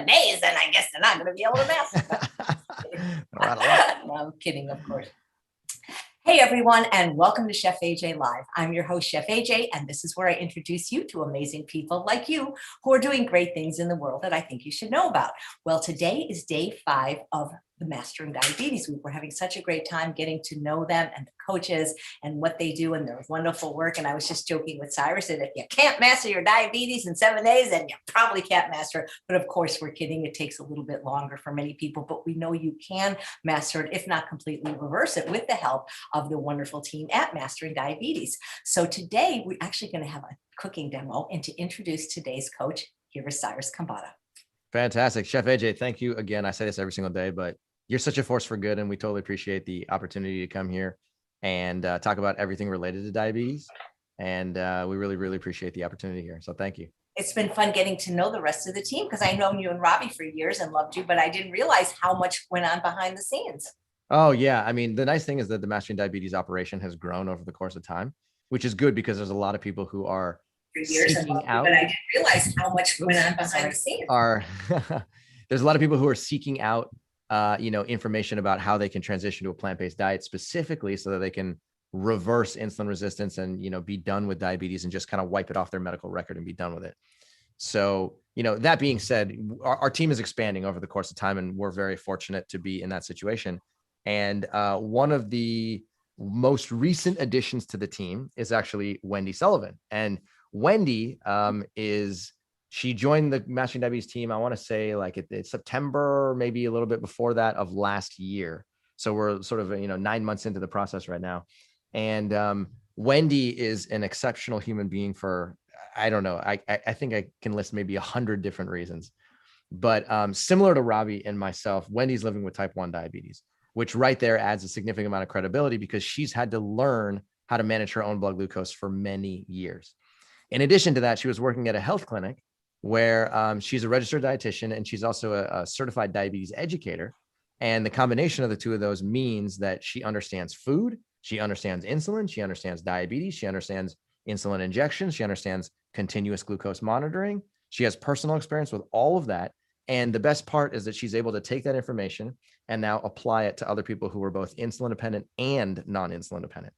days, then I guess they're not going to be able to master. Right along. No, I'm kidding, of course. Hey everyone, and welcome to Chef AJ Live. I'm your host, Chef AJ, and this is where I introduce you to amazing people like you who are doing great things in the world that I think you should know about. Well, today is day 5 of the Mastering Diabetes Week. We're having such a great time getting to know them and the coaches and what they do and their wonderful work. And I was just joking with Cyrus that if you can't master your diabetes in 7 days, then you probably can't master it. But of course, we're kidding. It takes a little bit longer for many people, but we know you can master it, if not completely reverse it, with the help of the wonderful team at Mastering Diabetes. So today we're actually going to have a cooking demo, and to introduce today's coach, here is Cyrus Kambata. Fantastic. Chef AJ, thank you again. I say this every single day, but you're such a force for good, and we totally appreciate the opportunity to come here and talk about everything related to diabetes. And we really, really appreciate the opportunity here. So thank you. It's been fun getting to know the rest of the team, because I've known you and Robbie for years and loved you, but I didn't realize how much went on behind the scenes. Oh, yeah. I mean, the nice thing is that the Mastering Diabetes operation has grown over the course of time, which is good because there's a lot of people who are for years seeking out. But I didn't realize how much went on behind the scenes. There's a lot of people who are seeking out, information about how they can transition to a plant-based diet specifically so that they can reverse insulin resistance and, be done with diabetes and just kind of wipe it off their medical record and be done with it. So, that being said, our team is expanding over the course of time, and we're very fortunate to be in that situation. And one of the most recent additions to the team is actually Wendi Sullivan. And Wendi she joined the Mastering Diabetes team, I want to say like it's September, maybe a little bit before that of last year. So we're sort of, 9 months into the process right now. And Wendi is an exceptional human being for, I don't know, I think I can list maybe 100 different reasons. But similar to Robbie and myself, Wendi's living with type 1 diabetes, which right there adds a significant amount of credibility because she's had to learn how to manage her own blood glucose for many years. In addition to that, she was working at a health clinic where she's a registered dietitian, and she's also a certified diabetes educator. And the combination of the two of those means that she understands food, she understands insulin, she understands diabetes, she understands insulin injections, she understands continuous glucose monitoring. She has personal experience with all of that. And the best part is that she's able to take that information and now apply it to other people who are both insulin dependent and non-insulin dependent.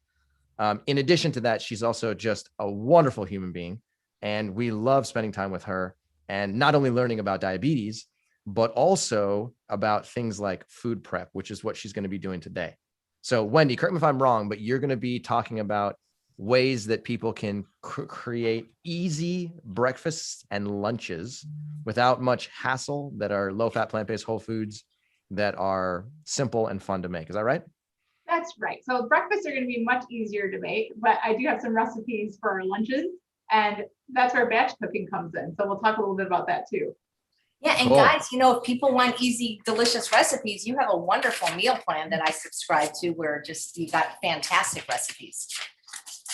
In addition to that, she's also just a wonderful human being. And we love spending time with her and not only learning about diabetes, but also about things like food prep, which is what she's going to be doing today. So Wendi, correct me if I'm wrong, but you're going to be talking about ways that people can create easy breakfasts and lunches without much hassle, that are low-fat, plant-based, whole foods, that are simple and fun to make. Is that right? That's right. So breakfasts are going to be much easier to make, but I do have some recipes for our lunches, and that's where batch cooking comes in. So we'll talk a little bit about that too. Yeah, and cool. Guys, if people want easy, delicious recipes, you have a wonderful meal plan that I subscribe to where you got fantastic recipes.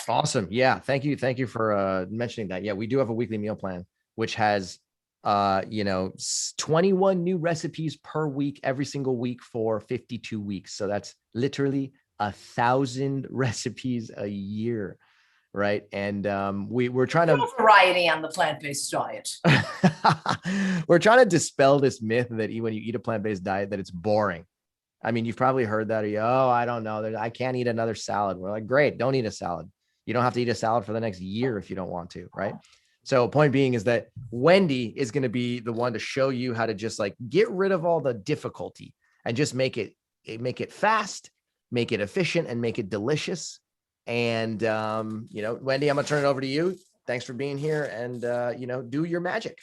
Awesome. Yeah. Thank you for mentioning that. Yeah, we do have a weekly meal plan, which has 21 new recipes per week, every single week for 52 weeks. So that's literally 1,000 recipes a year. Right. And we're trying to variety on the plant-based diet. We're trying to dispel this myth that when you eat a plant-based diet, that it's boring. I mean, you've probably heard that. I don't know. I can't eat another salad. We're like, great, don't eat a salad. You don't have to eat a salad for the next year if you don't want to. Right. So point being is that Wendi is going to be the one to show you how to just like get rid of all the difficulty and just make it fast, make it efficient, and make it delicious. And, Wendi, I'm going to turn it over to you. Thanks for being here, and, do your magic.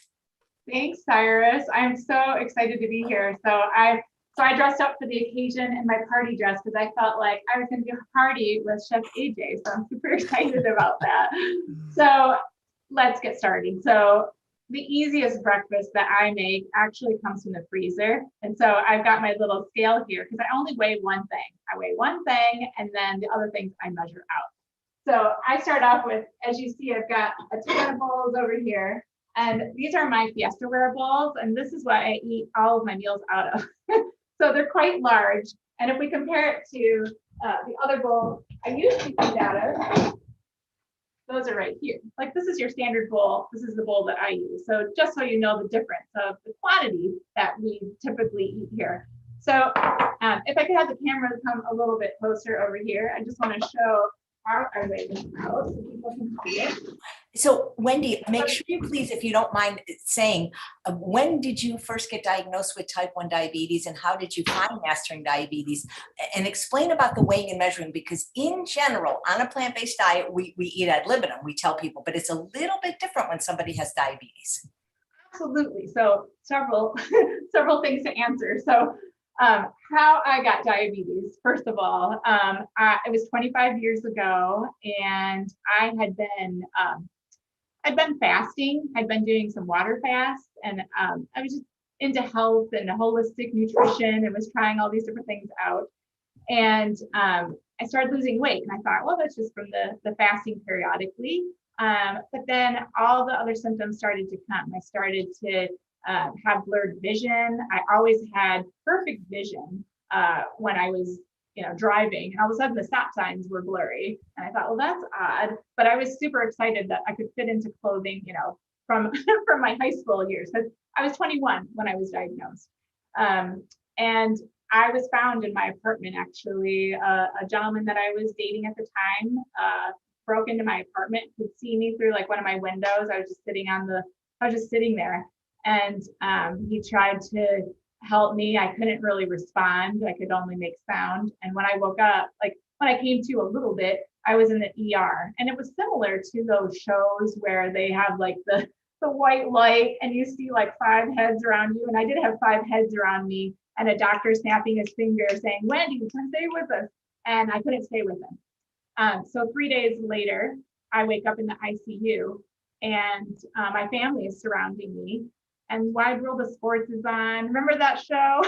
Thanks, Cyrus. I'm so excited to be here. So I dressed up for the occasion in my party dress because I felt like I was going to do a party with Chef AJ. So I'm super excited about that. So let's get started. So the easiest breakfast that I make actually comes from the freezer. And so I've got my little scale here because I only weigh one thing. I weigh one thing, and then the other things I measure out. So I start off with, as you see, I've got a ton of bowls over here. And these are my Fiestaware bowls. And this is what I eat all of my meals out of. So they're quite large. And if we compare it to the other bowl I used to eat out of, those are right here. Like this is your standard bowl. This is the bowl that I use. So just so you know the difference of the quantity that we typically eat here. So if I could have the camera come a little bit closer over here, I just want to show how I lay this out so people can see it. So Wendi, make sure you please, if you don't mind saying, when did you first get diagnosed with type 1 diabetes and how did you find mastering diabetes? And explain about the weighing and measuring, because in general, on a plant-based diet, we eat ad libitum, we tell people, but it's a little bit different when somebody has diabetes. Absolutely. So several things to answer. So how I got diabetes, first of all, it was 25 years ago, and I had been I'd been fasting. I'd been doing some water fasts, and I was just into health and holistic nutrition and was trying all these different things out. And I started losing weight, and I thought, well, that's just from the fasting periodically. But then all the other symptoms started to come. I started to have blurred vision. I always had perfect vision when I was, driving. And all of a sudden the stop signs were blurry. And I thought, well, that's odd. But I was super excited that I could fit into clothing, from from my high school years. Because I was 21 when I was diagnosed. And I was found in my apartment, actually. A gentleman that I was dating at the time broke into my apartment, could see me through like one of my windows. I was just sitting there. And he tried to help me. I couldn't really respond. I could only make sound. And when I woke up, like when I came to a little bit, I was in the ER. And it was similar to those shows where they have like the white light and you see like 5 heads around you. And I did have 5 heads around me and a doctor snapping his finger saying, Wendi, come stay with us. And I couldn't stay with him. So 3 days later, I wake up in the ICU and my family is surrounding me. And Wide World of Sports is on. Remember that show?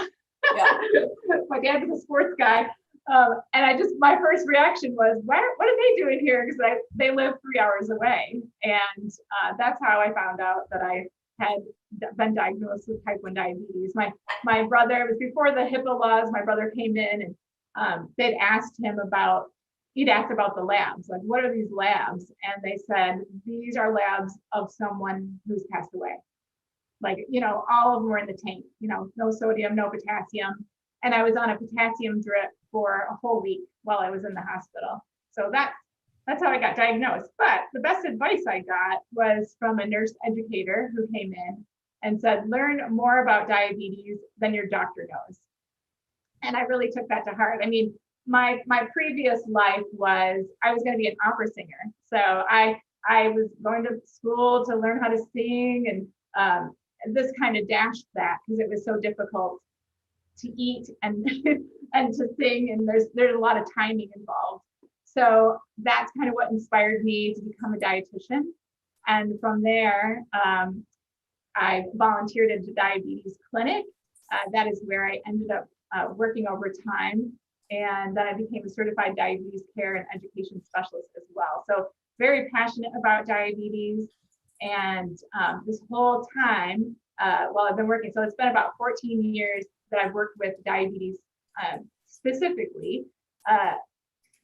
Yeah. My dad was a sports guy. And my first reaction was, what are they doing here? Because they live 3 hours away. And that's how I found out that I had been diagnosed with type 1 diabetes. My brother, it was before the HIPAA laws, my brother came in and he'd asked about the labs, like, what are these labs? And they said, these are labs of someone who's passed away. Like, all of them were in the tank, no sodium, no potassium. And I was on a potassium drip for a whole week while I was in the hospital. So that's how I got diagnosed. But the best advice I got was from a nurse educator who came in and said, learn more about diabetes than your doctor knows. And I really took that to heart. I mean, my previous life was, I was going to be an opera singer. So I was going to school to learn how to sing, and this kind of dashed that because it was so difficult to eat and and to sing, and there's a lot of timing involved. So that's kind of what inspired me to become a dietitian. And from there, I volunteered at the diabetes clinic. That is where I ended up working over time. And then I became a certified diabetes care and education specialist as well. So very passionate about diabetes. And this whole time, while I've been working, so it's been about 14 years that I've worked with diabetes specifically,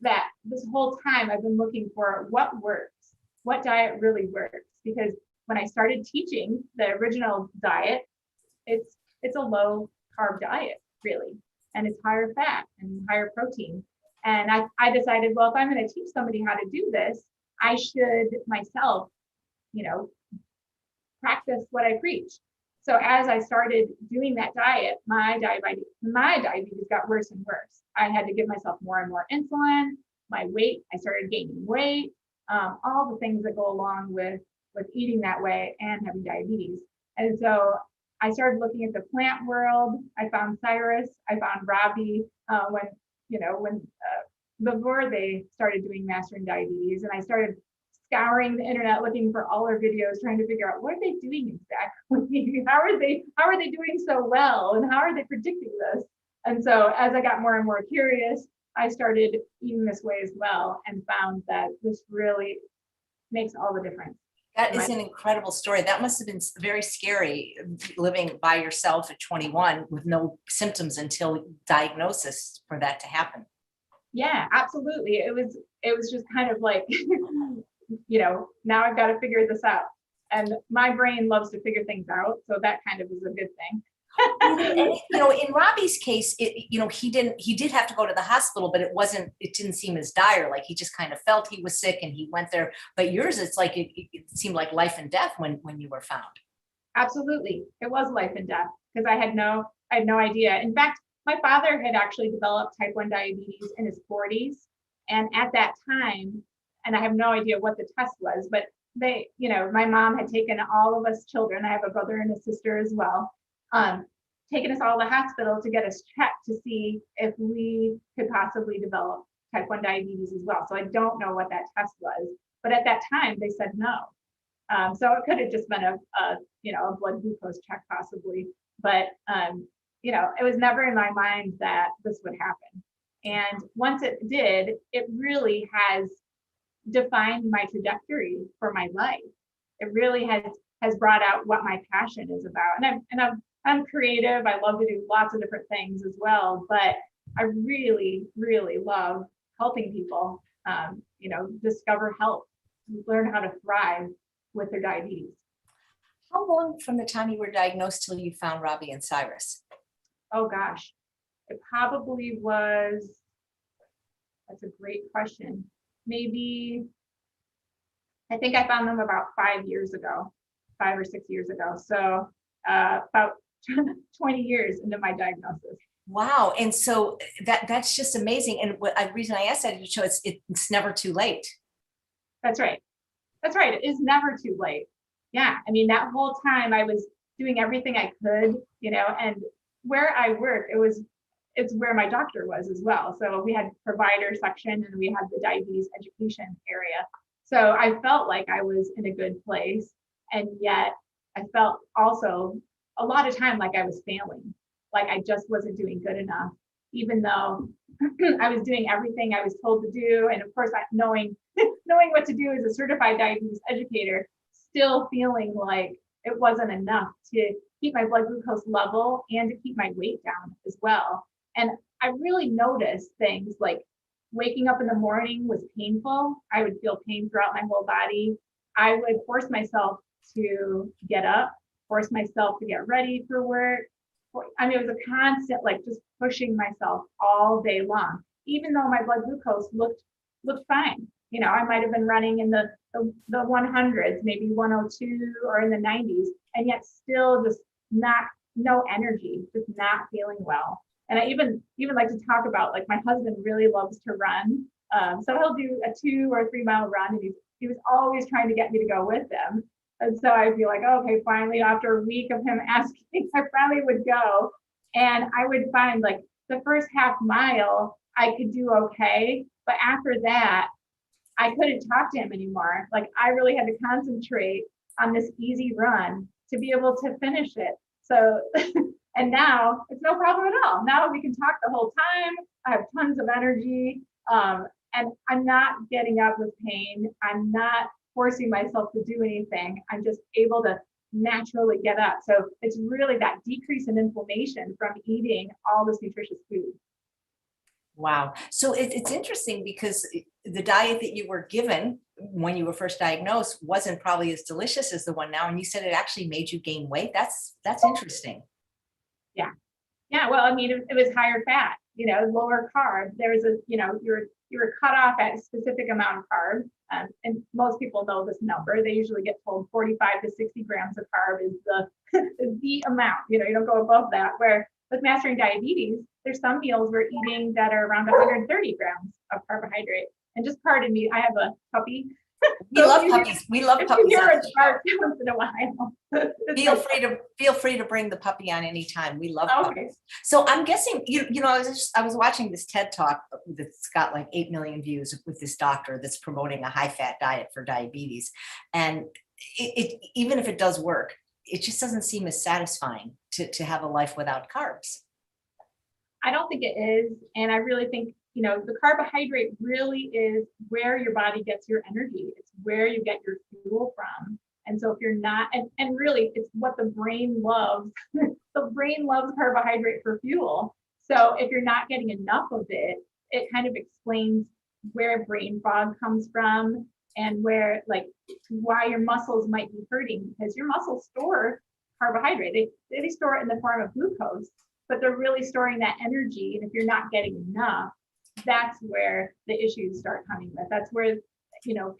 that this whole time I've been looking for what works, what diet really works. Because when I started teaching the original diet, it's a low carb diet, really. And it's higher fat and higher protein. And I decided, well, if I'm going to teach somebody how to do this, I should myself, practice what I preach. So as I started doing that diet, my diabetes got worse and worse. I had to give myself more and more insulin. My weight, I started gaining weight, all the things that go along with eating that way and having diabetes. And so I started looking at the plant world. I found Cyrus. I found Robbie before they started doing mastering diabetes, and I started scouring the internet looking for all their videos, trying to figure out what are they doing exactly? How are they doing so well, and how are they predicting this? And so as I got more and more curious, I started eating this way as well, and found that this really makes all the difference. That is an incredible story. That must have been very scary, living by yourself at 21 with no symptoms until diagnosis for that to happen. Yeah, absolutely. It was just kind of like now I've got to figure this out. And my brain loves to figure things out. So that kind of is a good thing. And, in Robbie's case, he did have to go to the hospital, but it didn't seem as dire. Like he just kind of felt he was sick and he went there. But yours, it's like, it seemed like life and death when you were found. Absolutely. It was life and death because I had no idea. In fact, my father had actually developed type 1 diabetes in his 40s. And at that time, and I have no idea what the test was, but my mom had taken all of us children, I have a brother and a sister as well, taken us all to the hospital to get us checked to see if we could possibly develop type 1 diabetes as well. So I don't know what that test was, but at that time they said no. So it could have just been a blood glucose check possibly, but it was never in my mind that this would happen. And once it did, it really has defined my trajectory for my life. It really has brought out what my passion is about. And I'm creative. I love to do lots of different things as well, but I really, really love helping people, discover health, learn how to thrive with their diabetes. How long from the time you were diagnosed till you found Robbie and Cyrus? Oh gosh, it probably was, that's a great question. Maybe, I think I found them about 5 or 6 years ago. So about 20 years into my diagnosis. Wow. And so that's just amazing. And the reason I asked that is to show it's never too late. That's right. It is never too late. Yeah. I mean, that whole time I was doing everything I could, and where I work, it's where my doctor was as well. So we had provider section and we had the diabetes education area. So I felt like I was in a good place. And yet I felt also a lot of time like I was failing, like I just wasn't doing good enough, even though I was doing everything I was told to do. And of course, knowing what to do as a certified diabetes educator, still feeling like it wasn't enough to keep my blood glucose level and to keep my weight down as well. And I really noticed things like waking up in the morning was painful. I would feel pain throughout my whole body. I would force myself to get up, force myself to get ready for work. I mean, it was a constant, like just pushing myself all day long, even though my blood glucose looked fine. I might have been running in the 100s, maybe 102 or in the 90s, and yet still just no energy, just not feeling well. And I even like to talk about, like, my husband really loves to run. So he'll do a 2 or 3 mile run, and he was always trying to get me to go with him. And so I'd be like, oh, okay, finally, after a week of him asking, I finally would go. And I would find, like, the first half mile, I could do okay. But after that, I couldn't talk to him anymore. Like, I really had to concentrate on this easy run to be able to finish it. So, and now it's no problem at all. Now we can talk the whole time. I have tons of energy, and I'm not getting up with pain. I'm not forcing myself to do anything. I'm just able to naturally get up. So it's really that decrease in inflammation from eating all this nutritious food. Wow. So it's interesting because the diet that you were given when you were first diagnosed wasn't probably as delicious as the one now. And you said it actually made you gain weight. That's interesting. Yeah. Yeah. Well, I mean, it was higher fat, lower carb. There was you were cut off at a specific amount of carb. And most people know this number. They usually get told 45 to 60 grams of carb is the amount. You don't go above that. Where with mastering diabetes, there's some meals we're eating that are around 130 grams of carbohydrate. And just pardon me, I have a puppy. We love puppies. We love puppies. Once in a while. Feel free to bring the puppy on anytime. We love Okay. puppies. So I'm guessing I was watching this TED talk that's got like 8 million views with this doctor that's promoting a high fat diet for diabetes, and it even if it does work, it just doesn't seem as satisfying to have a life without carbs. I don't think it is, and I really think the carbohydrate really is where your body gets your energy. It's where you get your fuel from. And so if you're not, and really it's what the brain loves. The brain loves carbohydrate for fuel. So if you're not getting enough of it, it kind of explains where brain fog comes from. and where like why your muscles might be hurting, because your muscles store carbohydrate. They store it in the form of glucose, but they're really storing that energy. And if you're not getting enough, that's where the issues start coming with. That's where,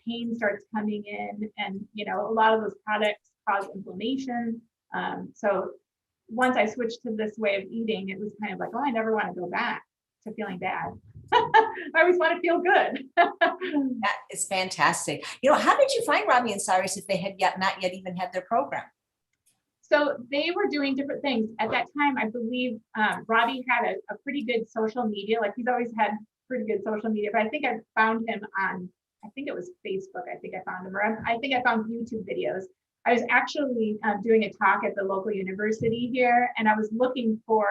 pain starts coming in. And, a lot of those products cause inflammation. So once I switched to this way of eating, it was kind of like, oh, I never want to go back to feeling bad. I always want to feel good. That is fantastic. How did you find Robbie and Cyrus if they had not yet even had their program? So they were doing different things. At that time, I believe Robbie had a pretty good social media. Like he's always had pretty good social media, but I think I found him on, I think it was Facebook. I think I found him, or I think I found YouTube videos. I was actually doing a talk at the local university here, and I was looking for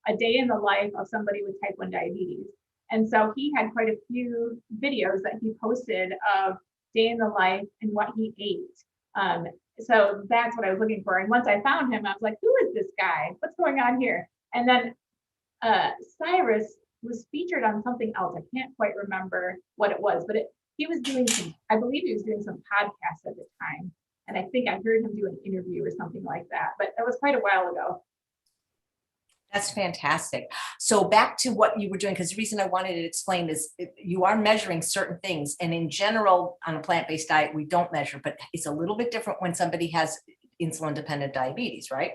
a day in the life of somebody with type 1 diabetes. And so he had quite a few videos that he posted of day in the life and what he ate. So that's what I was looking for. And once I found him, I was like, who is this guy? What's going on here? And then Cyrus was featured on something else. I can't quite remember what it was, but he was doing I believe he was doing some podcasts at the time. And I think I heard him do an interview or something like that, but that was quite a while ago. That's fantastic. So back to what you were doing, because the reason I wanted to explain is you are measuring certain things. And in general, on a plant-based diet, we don't measure, but it's a little bit different when somebody has insulin-dependent diabetes, right?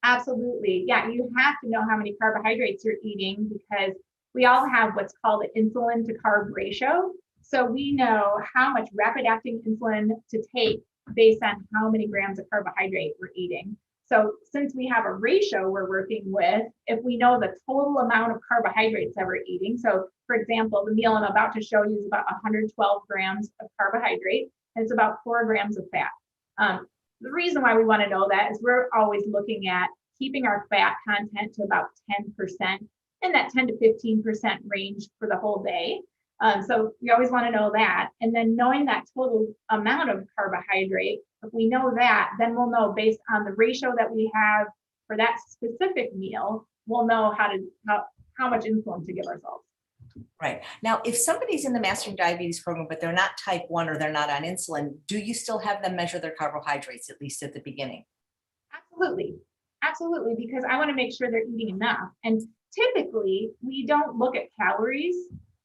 Absolutely. Yeah, you have to know how many carbohydrates you're eating, because we all have what's called the insulin to carb ratio. So we know how much rapid-acting insulin to take based on how many grams of carbohydrate we're eating. So since we have a ratio we're working with, if we know the total amount of carbohydrates that we're eating, so for example, the meal I'm about to show you is about 112 grams of carbohydrate, and it's about 4 grams of fat. The reason why we want to know that is we're always looking at keeping our fat content to about 10%, in that 10 to 15% range for the whole day. So we always want to know that. And then knowing that total amount of carbohydrate, if we know that, then we'll know based on the ratio that we have for that specific meal, we'll know how much insulin to give ourselves. Right. Now, if somebody's in the Mastering Diabetes program, but they're not type 1 or they're not on insulin, do you still have them measure their carbohydrates, at least at the beginning? Absolutely. Absolutely. Because I want to make sure they're eating enough. And typically, we don't look at calories.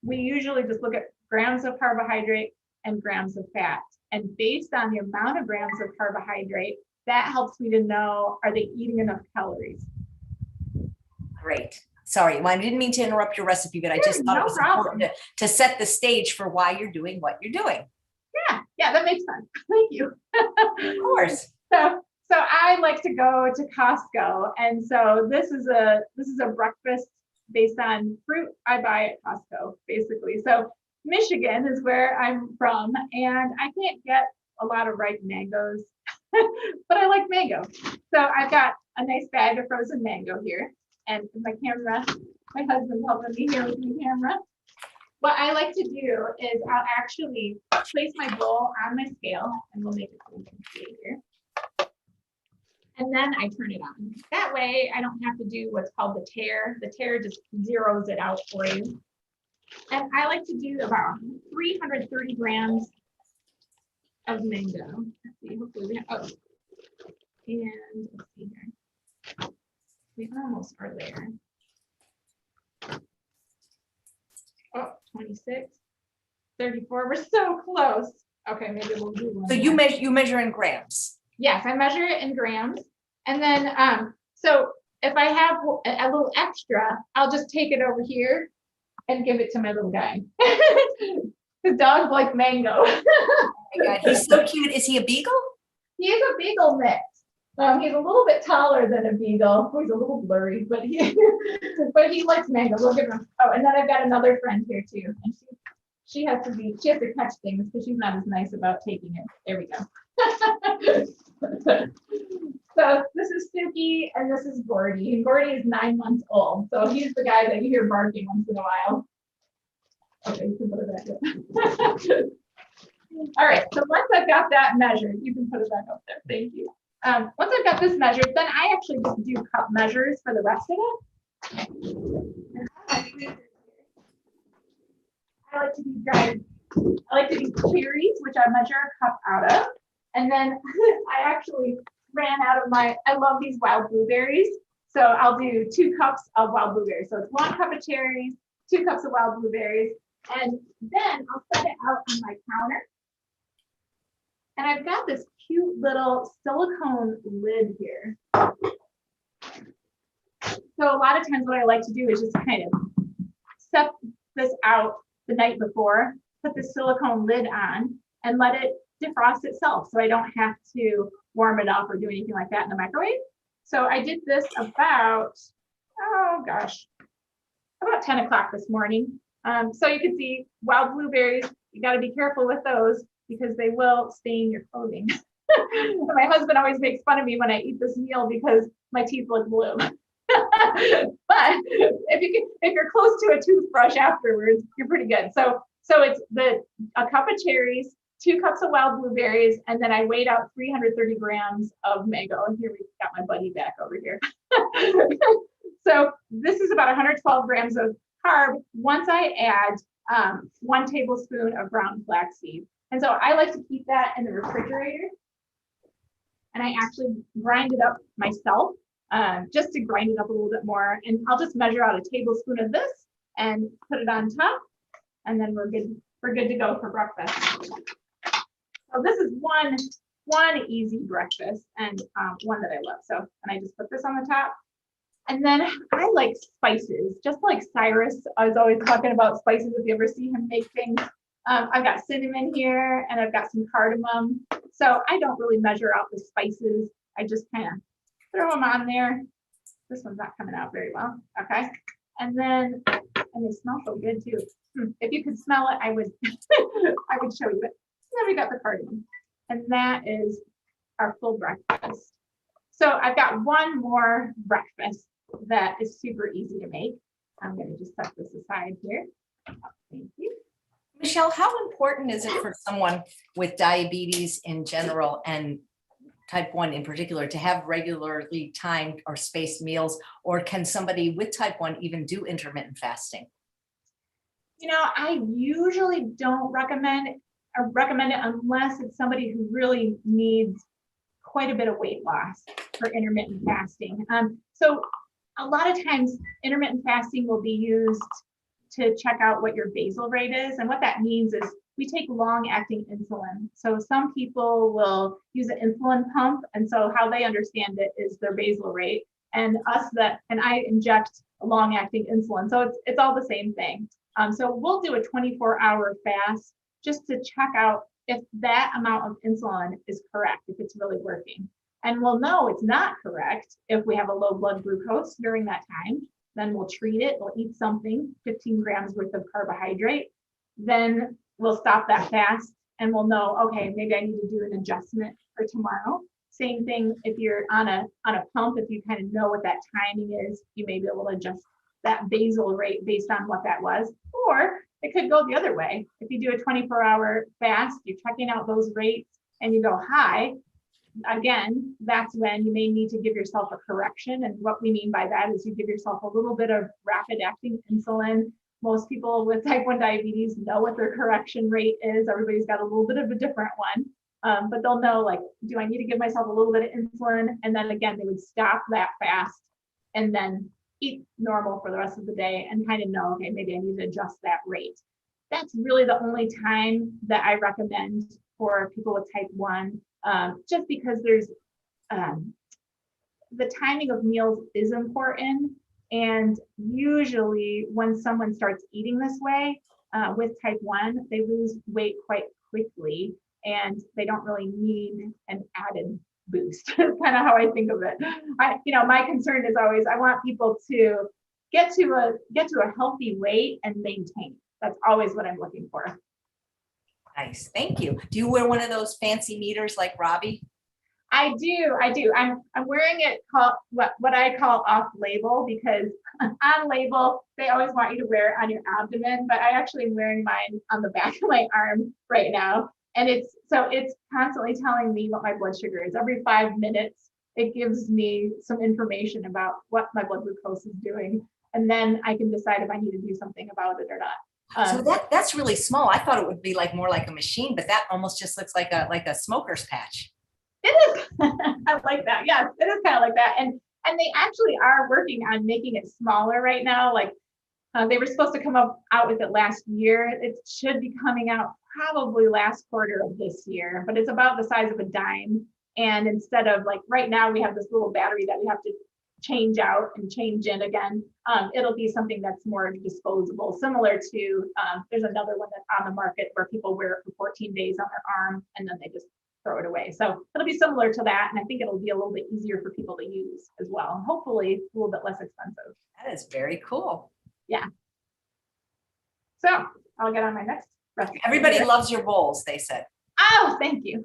We usually just look at grams of carbohydrate and grams of fat. And based on the amount of grams of carbohydrate, that helps me to know, are they eating enough calories? Great. Sorry, well, I didn't mean to interrupt your recipe, but I just thought it was important to set the stage for why you're doing what you're doing. Yeah, that makes sense. Thank you. Of course. So I like to go to Costco, and so this is a breakfast based on fruit I buy at Costco, basically. So Michigan is where I'm from, and I can't get a lot of ripe mangoes, but I like mango. So I've got a nice bag of frozen mango here, and my camera, my husband's helping me here with my camera. What I like to do is I'll actually place my bowl on my scale, and we'll make it so you can see it here. And then I turn it on. That way I don't have to do what's called the tare. The tare just zeroes it out for you. And I like to do about 330 grams of mango. Let's see, hopefully we have, and let's see here. We almost are there. 26, 34, we're so close. Okay, maybe we'll do one. So you measure in grams. Yes, I measure it in grams. And then, so if I have a little extra, I'll just take it over here and give it to my little guy. His dog like mango. Oh my God, he's so cute. Is he a beagle? He is a beagle mix. He's a little bit taller than a beagle. He's a little blurry, but he likes mango. We'll give him. Oh, and then I've got another friend here too, and she has to catch things because she's not as nice about taking it. There we go. So this is Suki and this is Gordy. And Gordy is 9 months old. So he's the guy that you hear barking once in a while. Okay, you can put it back up. All right, so once I've got that measured, you can put it back up there. Thank you. Once I've got this measured, then I actually just do cup measures for the rest of it. I like to do I like to do cherries, which I measure a cup out of. And then I actually ran out of I love these wild blueberries. So I'll do 2 cups of wild blueberries. So it's 1 cup of cherries, 2 cups of wild blueberries. And then I'll set it out on my counter. And I've got this cute little silicone lid here. So a lot of times what I like to do is just kind of set this out the night before, put the silicone lid on, and let it defrost itself. So I don't have to warm it up or do anything like that in the microwave. So I did this about, oh gosh, about 10 o'clock this morning. So you can see wild blueberries, you got to be careful with those because they will stain your clothing. My husband always makes fun of me when I eat this meal because my teeth look blue. But if you're close to a toothbrush afterwards, you're pretty good. So it's a cup of cherries, 2 cups of wild blueberries, and then I weighed out 330 grams of mango. And here we got my buddy back over here. So this is about 112 grams of carb once I add 1 tablespoon of ground flaxseed. And so I like to keep that in the refrigerator. And I actually grind it up myself just to grind it up a little bit more. And I'll just measure out a tablespoon of this and put it on top. And then we're good to go for breakfast. So this is one easy breakfast and one that I love. So, and I just put this on the top. And then I like spices, just like Cyrus. I was always talking about spices if you ever see him make things. I've got cinnamon here and I've got some cardamom. So I don't really measure out the spices. I just kind of throw them on there. This one's not coming out very well. Okay. And then, and they smell so good too. If you could smell it, I would, I would show you it. Then we got the cardamom, and that is our full breakfast. So I've got one more breakfast that is super easy to make. I'm going to just set this aside here. Thank you. Michelle, how important is it for someone with diabetes in general and type 1 in particular to have regularly timed or spaced meals, or can somebody with type 1 even do intermittent fasting? You know, I usually don't recommend it unless it's somebody who really needs quite a bit of weight loss for intermittent fasting. So a lot of times intermittent fasting will be used to check out what your basal rate is. And what that means is we take long-acting insulin. So some people will use an insulin pump. And so how they understand it is their basal rate. And I inject a long-acting insulin. So it's all the same thing. So we'll do a 24-hour fast just to check out if that amount of insulin is correct, if it's really working. And we'll know it's not correct if we have a low blood glucose during that time. Then we'll treat it, we'll eat something, 15 grams worth of carbohydrate. Then we'll stop that fast and we'll know, okay, maybe I need to do an adjustment for tomorrow. Same thing if you're on a pump, if you kind of know what that timing is, you may be able to adjust that basal rate based on what that was. Or it could go the other way. If you do a 24-hour fast, you're checking out those rates and you go high, again, that's when you may need to give yourself a correction. And what we mean by that is you give yourself a little bit of rapid acting insulin. Most people with type 1 diabetes know what their correction rate is. Everybody's got a little bit of a different one, but they'll know, like, do I need to give myself a little bit of insulin? And then again, they would stop that fast and then eat normal for the rest of the day and kind of know, okay, maybe I need to adjust that rate. That's really the only time that I recommend for people with type 1, just because there's the timing of meals is important. And usually when someone starts eating this way with type 1, they lose weight quite quickly and they don't really need an added boost. That's kind of how I think of it. My concern is always I want people to get to a healthy weight and maintain. That's always what I'm looking for. Nice, thank you. Do you wear one of those fancy meters like Robbie? I do. I'm wearing it called what I call off label, because on label they always want you to wear it on your abdomen, but I actually am wearing mine on the back of my arm right now. And it's constantly telling me what my blood sugar is. Every 5 minutes, it gives me some information about what my blood glucose is doing. And then I can decide if I need to do something about it or not. So that's really small. I thought it would be like more like a machine, but that almost just looks like a smoker's patch. It is. I like that. Yes, it is kind of like that. And they actually are working on making it smaller right now. Like they were supposed to come out with it last year. It should be coming out probably last quarter of this year, but it's about the size of a dime. And instead of like right now, we have this little battery that we have to change out and change in again. It'll be something that's more disposable, similar to there's another one that's on the market where people wear it for 14 days on their arm and then they just throw it away. So it'll be similar to that. And I think it'll be a little bit easier for people to use as well. And hopefully a little bit less expensive. That is very cool. Yeah. So I'll get on my next recipe. Everybody loves your bowls, they said. Oh, thank you.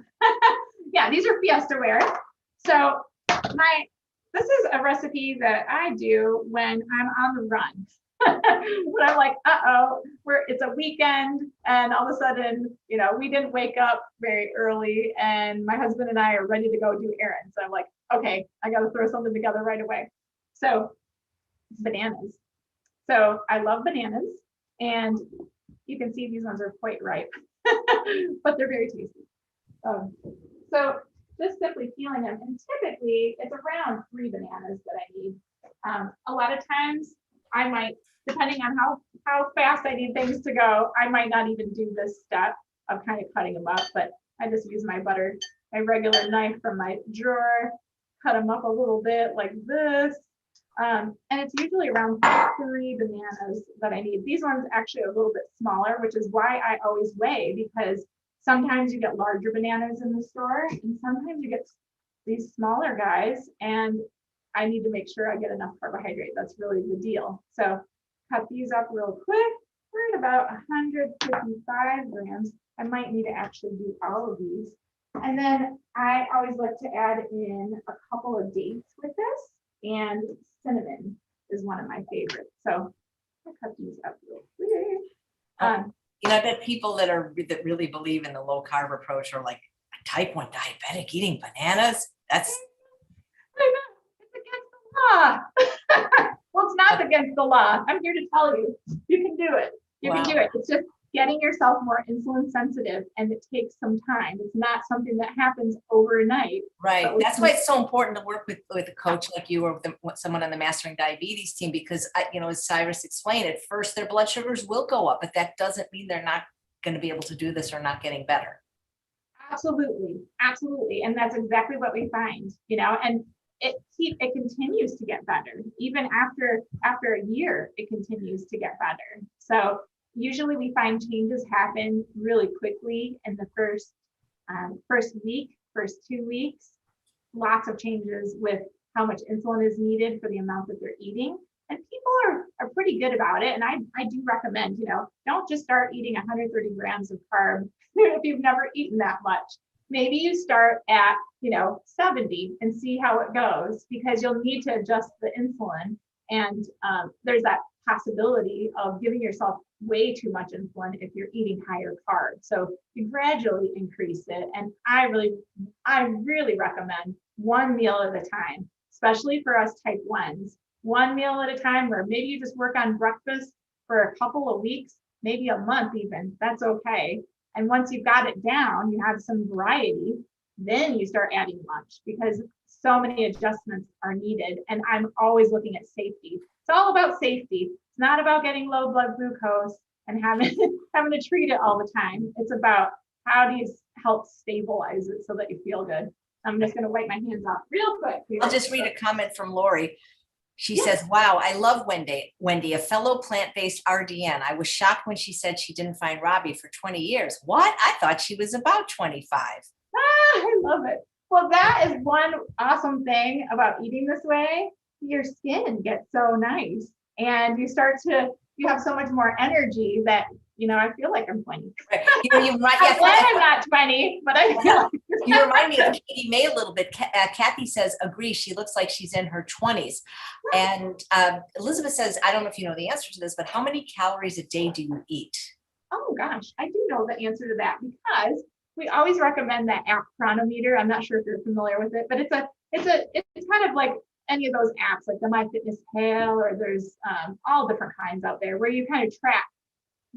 Yeah, these are Fiesta ware. So this is a recipe that I do when I'm on the run. When I'm like, it's a weekend, and all of a sudden, we didn't wake up very early, and my husband and I are ready to go do errands. I'm like, okay, I got to throw something together right away. So bananas. So I love bananas, and you can see these ones are quite ripe, but they're very tasty. So just simply peeling them, and typically it's around 3 bananas that I need. A lot of times I might, depending on how fast I need things to go, I might not even do this step of kind of cutting them up, but I just use my regular knife from my drawer, cut them up a little bit like this. And it's usually around 3 bananas that I need. These ones actually are a little bit smaller, which is why I always weigh, because sometimes you get larger bananas in the store and sometimes you get these smaller guys, and I need to make sure I get enough carbohydrate. That's really the deal. So cut these up real quick. We're at about 155 grams. I might need to actually do all of these. And then I always like to add in a couple of dates with this, and cinnamon is one of my favorites. So I'll cut these up real quick. I bet people that really believe in the low carb approach are like a type 1 diabetic eating bananas. That's it's against the law. Well, it's not against the law. I'm here to tell you, you can do it. You can do it. It's just getting yourself more insulin sensitive, and it takes some time. It's not something that happens overnight. Right. That's why it's so important to work with a coach like you, or someone on the Mastering Diabetes team, because as Cyrus explained, at first their blood sugars will go up, but that doesn't mean they're not going to be able to do this or not getting better. Absolutely. Absolutely. And that's exactly what we find, and it continues to get better. Even after a year, it continues to get better. So usually we find changes happen really quickly in the first week, first 2 weeks. Lots of changes with how much insulin is needed for the amount that they're eating. And people are pretty good about it. And I do recommend, don't just start eating 130 grams of carb if you've never eaten that much. Maybe you start at, 70 and see how it goes, because you'll need to adjust the insulin. And there's that possibility of giving yourself way too much insulin if you're eating higher carbs. So you gradually increase it. And I really recommend 1 meal at a time, especially for us type 1s. 1 meal at a time, where maybe you just work on breakfast for a couple of weeks, maybe a month even, that's okay. And once you've got it down, you have some variety, then you start adding lunch, because so many adjustments are needed. And I'm always looking at safety. It's all about safety. It's not about getting low blood glucose and having to treat it all the time. It's about how do you help stabilize it so that you feel good. I'm just going to wipe my hands off real quick. I'll just read a comment from Lori. She says, wow, I love Wendi, a fellow plant-based RDN. I was shocked when she said she didn't find Robbie for 20 years. What? I thought she was about 25. I love it. Well, that is one awesome thing about eating this way. Your skin gets so nice, and you have so much more energy that, I feel like I'm 20. Right. I'm glad I'm not 20, but I feel like you remind me of Katie May a little bit. Kathy says, agree, she looks like she's in her 20s. And Elizabeth says, I don't know if you know the answer to this, but how many calories a day do you eat? Oh gosh, I do know the answer to that, because we always recommend that app Chronometer. I'm not sure if you're familiar with it, but it's kind of like any of those apps like the MyFitnessPal, or there's all different kinds out there where you kind of track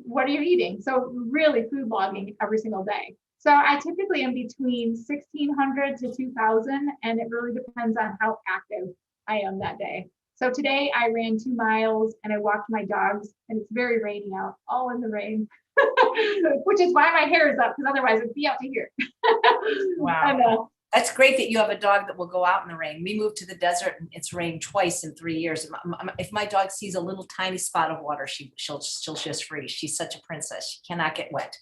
what are you eating? So really food logging every single day. So I typically am between 1,600 to 2,000, and it really depends on how active I am that day. So today I ran 2 miles and I walked my dogs, and it's very rainy out, all in the rain, which is why my hair is up, because otherwise it'd be out to here. Wow. That's great that you have a dog that will go out in the rain. We moved to the desert and it's rained twice in 3 years. If my dog sees a little tiny spot of water, she'll just freeze. She's such a princess. She cannot get wet.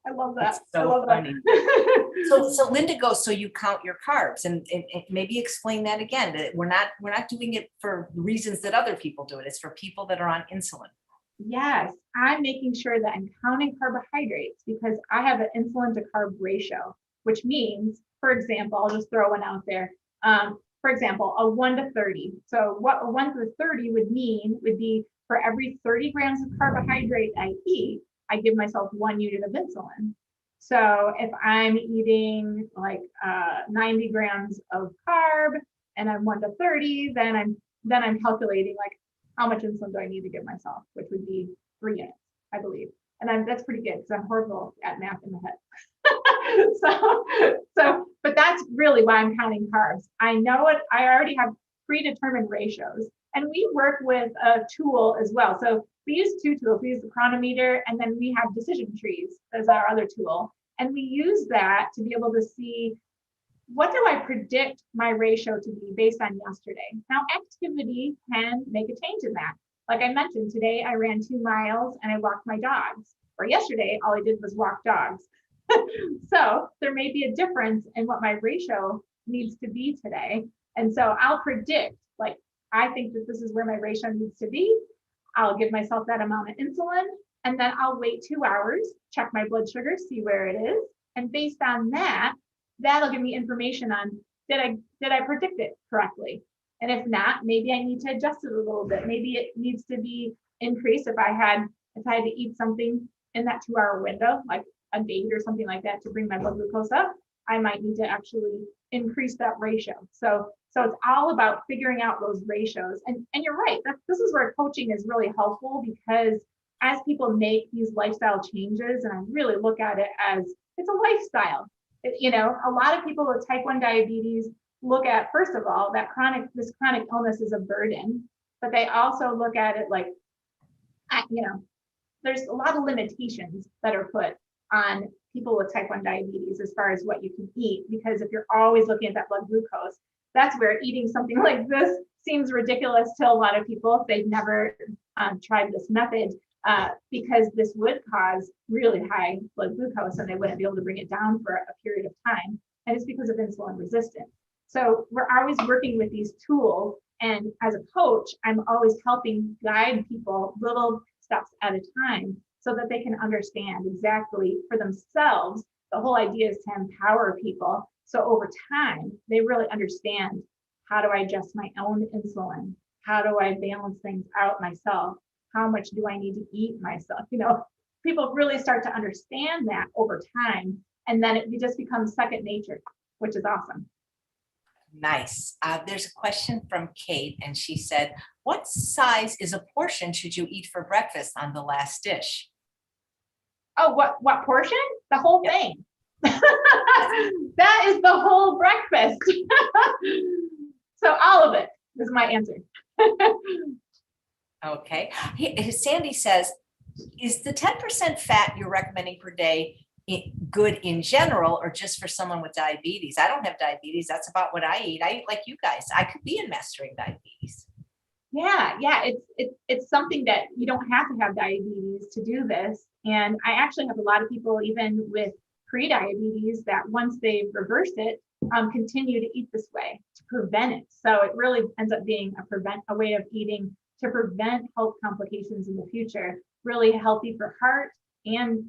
I love that. It's so funny. So Linda goes, so you count your carbs, and maybe explain that again. That we're not doing it for reasons that other people do it. It's for people that are on insulin. Yes, I'm making sure that I'm counting carbohydrates because I have an insulin to carb ratio, which means, for example, I'll just throw one out there. For example, a 1 to 30. So what a 1 to 30 would mean would be for every 30 grams of carbohydrate I eat, I give myself 1 unit of insulin. So if I'm eating like 90 grams of carb and I'm 1 to 30, then I'm calculating like how much insulin do I need to give myself, which would be 3 units, I believe. And that's pretty good because I'm horrible at math in the head. But that's really why I'm counting carbs. I know it. I already have predetermined ratios, and we work with a tool as well. So we use 2 tools. We use the chronometer, and then we have decision trees as our other tool. And we use that to be able to see, what do I predict my ratio to be based on yesterday? Now, activity can make a change in that. Like I mentioned, today I ran 2 miles and I walked my dogs. Or yesterday, all I did was walk dogs. So there may be a difference in what my ratio needs to be today. And so I'll predict, like, I think that this is where my ratio needs to be. I'll give myself that amount of insulin, and then I'll wait 2 hours, check my blood sugar, see where it is. And based on that, that'll give me information on, did I predict it correctly? And if not, maybe I need to adjust it a little bit. Maybe it needs to be increased if I had to eat something in that 2-hour window, like a date or something like that, to bring my blood glucose up. I might need to actually increase that ratio. So it's all about figuring out those ratios. And you're right, this is where coaching is really helpful, because as people make these lifestyle changes, and I really look at it as it's a lifestyle. A lot of people with type 1 diabetes look at, first of all, that this chronic illness is a burden, but they also look at it like, there's a lot of limitations that are put on people with type 1 diabetes as far as what you can eat, because if you're always looking at that blood glucose, that's where eating something like this seems ridiculous to a lot of people if they've never tried this method, because this would cause really high blood glucose and they wouldn't be able to bring it down for a period of time. And it's because of insulin resistance. So we're always working with these tools. And as a coach, I'm always helping guide people little steps at a time so that they can understand exactly for themselves. The whole idea is to empower people. So over time, they really understand, how do I adjust my own insulin? How do I balance things out myself? How much do I need to eat myself? People really start to understand that over time, and then it just becomes second nature, which is awesome. Nice. There's a question from Kate, and she said, what size is a portion should you eat for breakfast on the last dish? Oh, what portion? The whole thing. That is the whole breakfast. So all of it is my answer. Okay. Sandy says, is the 10% fat you're recommending per day good in general, or just for someone with diabetes? I don't have diabetes. That's about what I eat. I eat like you guys. I could be in mastering diabetes. Yeah. It's something that you don't have to have diabetes to do this. And I actually have a lot of people, even with pre-diabetes, that once they've reversed it, continue to eat this way to prevent it. So it really ends up being a way of eating to prevent health complications in the future. Really healthy for heart and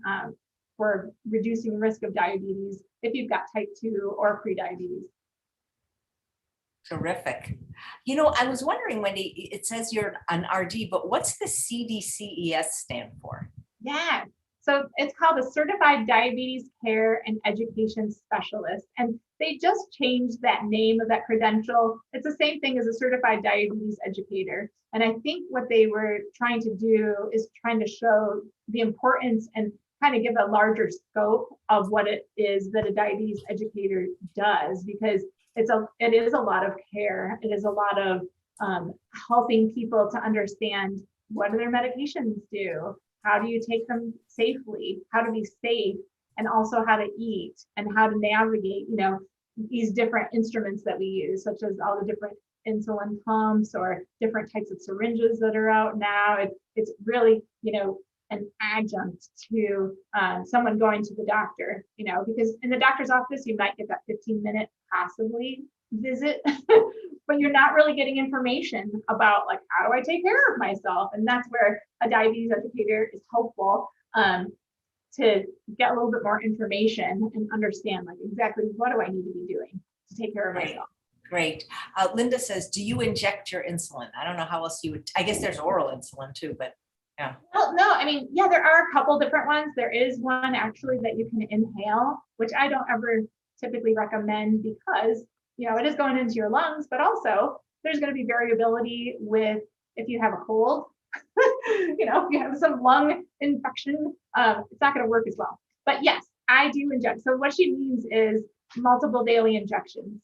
for reducing risk of diabetes if you've got type 2 or pre-diabetes. Terrific. I was wondering, Wendi, it says you're an RD, but what's the CDCES stand for? Yeah. So it's called a Certified Diabetes Care and Education Specialist. And they just changed that name of that credential. It's the same thing as a certified diabetes educator. And I think what they were trying to do is trying to show the importance and kind of give a larger scope of what it is that a diabetes educator does, because it is a lot of care. It is a lot of helping people to understand what do their medications do, how do you take them safely, how to be safe, and also how to eat and how to navigate, these different instruments that we use, such as all the different insulin pumps or different types of syringes that are out now. It's really, an adjunct to someone going to the doctor, because in the doctor's office, you might get that 15-minute possibly visit, but you're not really getting information about like, how do I take care of myself? And that's where a diabetes educator is helpful to get a little bit more information and understand like exactly what do I need to be doing to take care of myself. Great. Linda says, do you inject your insulin? I don't know how else you would, I guess there's oral insulin too, but yeah. Well, no, I mean, yeah, there are a couple different ones. There is one actually that you can inhale, which I don't ever typically recommend because, it is going into your lungs, but also there's going to be variability with if you have a cold, if you have some lung infection, it's not going to work as well. But yes, I do inject. So what she means is multiple daily injections.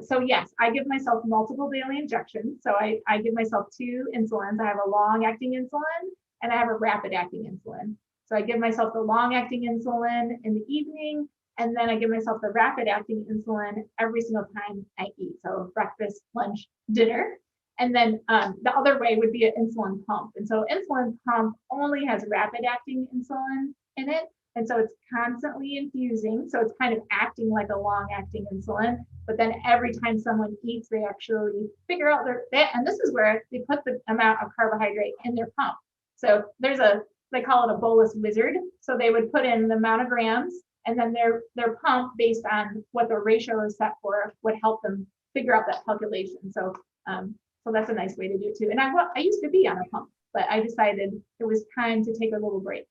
So yes, I give myself multiple daily injections. So I give myself 2 insulins. I have a long-acting insulin and I have a rapid-acting insulin. So I give myself the long-acting insulin in the evening, and then I give myself the rapid-acting insulin every single time I eat. So breakfast, lunch, dinner. And then the other way would be an insulin pump. And so insulin pump only has rapid-acting insulin in it. And so it's constantly infusing. So it's kind of acting like a long-acting insulin. But then every time someone eats, they actually figure out and this is where they put the amount of carbohydrate in their pump. So they call it a bolus wizard. So they would put in the amount of grams, and then their pump based on what the ratio is set for would help them figure out that calculation. So that's a nice way to do it too. And I used to be on a pump, but I decided it was time to take a little break.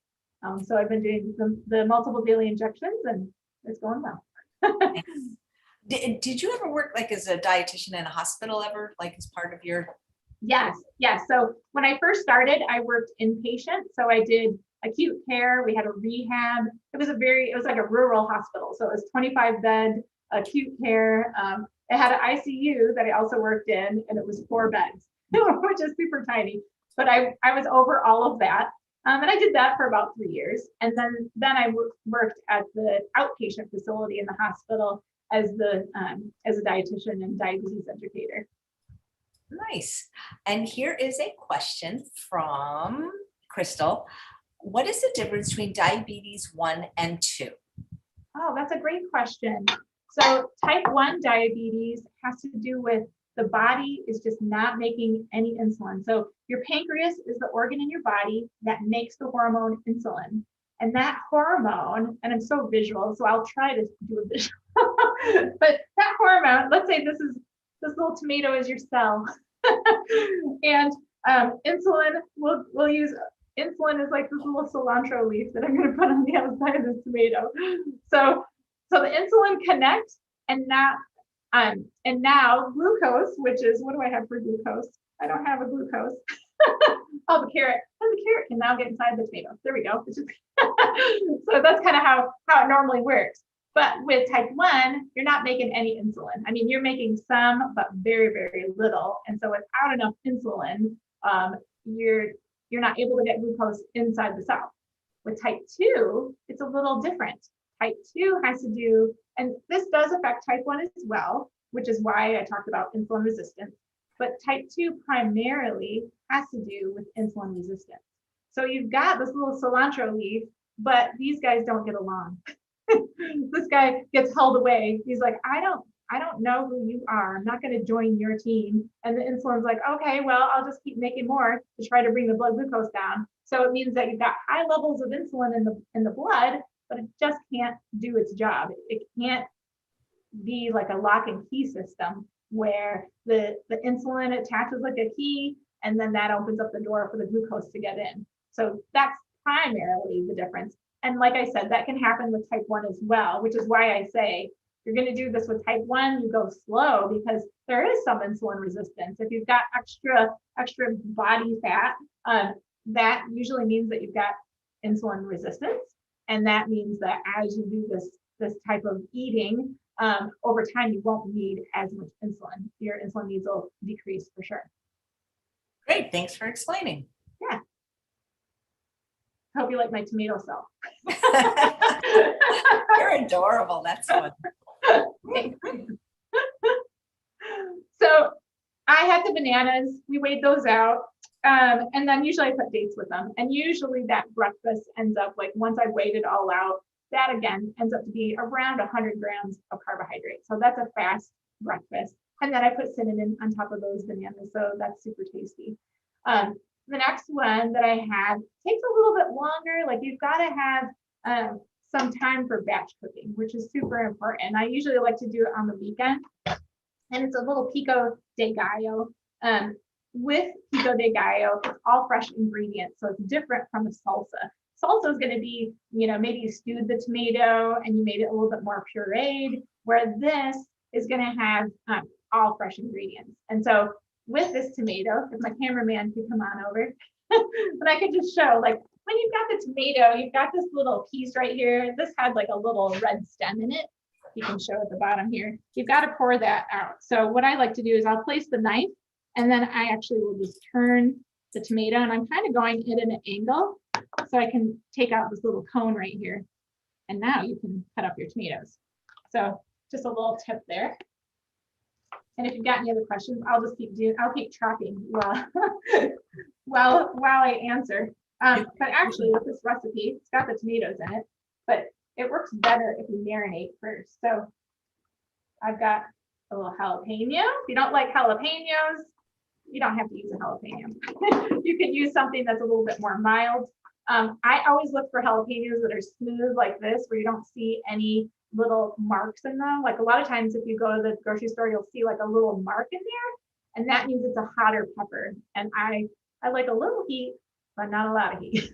So I've been doing the multiple daily injections, and it's going well. Did you ever work like as a dietitian in a hospital ever, like as part of your? Yes. So when I first started, I worked inpatient. So I did acute care. We had a rehab. It was like a rural hospital. So it was 25-bed acute care. It had an ICU that I also worked in, and it was 4 beds, which is super tiny. But I was over all of that. And I did that for about 3 years. And then I worked at the outpatient facility in the hospital as a dietitian and diabetes educator. Nice. And here is a question from Crystal. What is the difference between diabetes 1 and 2? Oh, that's a great question. So type 1 diabetes has to do with the body is just not making any insulin. So your pancreas is the organ in your body that makes the hormone insulin. And that hormone, and I'm so visual, so I'll try to do a visual, but that hormone, let's say this little tomato is your cell. And insulin, we'll use insulin is like this little cilantro leaf that I'm going to put on the outside of the tomato. So the insulin connects, and now glucose, which is, what do I have for glucose? I don't have a glucose. Oh, the carrot. And the carrot can now get inside the tomato. There we go. So that's kind of how it normally works. But with type 1, you're not making any insulin. I mean, you're making some, but very, very little. And so without enough insulin, you're not able to get glucose inside the cell. With type 2, it's a little different. Type 2 has to do, and this does affect type 1 as well, which is why I talked about insulin resistance. But type 2 primarily has to do with insulin resistance. So you've got this little cilantro leaf, but these guys don't get along. This guy gets held away. He's like, I don't know who you are. I'm not going to join your team. And the insulin's like, okay, well, I'll just keep making more to try to bring the blood glucose down. So it means that you've got high levels of insulin in the blood, but it just can't do its job. It can't be like a lock and key system where the insulin attaches like a key, and then that opens up the door for the glucose to get in. So that's primarily the difference. And like I said, that can happen with type 1 as well, which is why I say you're going to do this with type 1, you go slow because there is some insulin resistance. If you've got extra body fat, that usually means that you've got insulin resistance. And that means that as you do this type of eating, over time, you won't need as much insulin. Your insulin needs will decrease for sure. Great. Thanks for explaining. Yeah. Hope you like my tomato self. You're adorable. That's fun. So I had the bananas. We weighed those out. And then usually I put dates with them. And usually that breakfast ends up like, once I weighed it all out, that again ends up to be around 100 grams of carbohydrate. So that's a fast breakfast. And then I put cinnamon on top of those bananas. So that's super tasty. The next one that I had takes a little bit longer. Like you've got to have some time for batch cooking, which is super important. I usually like to do it on the weekend. And it's a little pico de gallo. With pico de gallo, it's all fresh ingredients. So it's different from a salsa. Salsa is going to be, maybe you stewed the tomato and you made it a little bit more pureed, where this is going to have all fresh ingredients. And so with this tomato, if my cameraman could come on over, but I could just show, like, when you've got the tomato, you've got this little piece right here. This had like a little red stem in it. You can show at the bottom here. You've got to pour that out. So what I like to do is I'll place the knife and then I actually will just turn the tomato, and I'm kind of going it in an angle so I can take out this little cone right here. And now you can cut up your tomatoes. So just a little tip there. And if you've got any other questions, I'll keep chopping while I answer. But actually with this recipe, it's got the tomatoes in it, but it works better if you marinate first. So I've got a little jalapeno. If you don't like jalapenos, you don't have to use a jalapeno. You can use something that's a little bit more mild. I always look for jalapenos that are smooth like this, where you don't see any little marks in them. Like a lot of times if you go to the grocery store, you'll see like a little mark in there, and that means it's a hotter pepper. And I like a little heat, but not a lot of heat.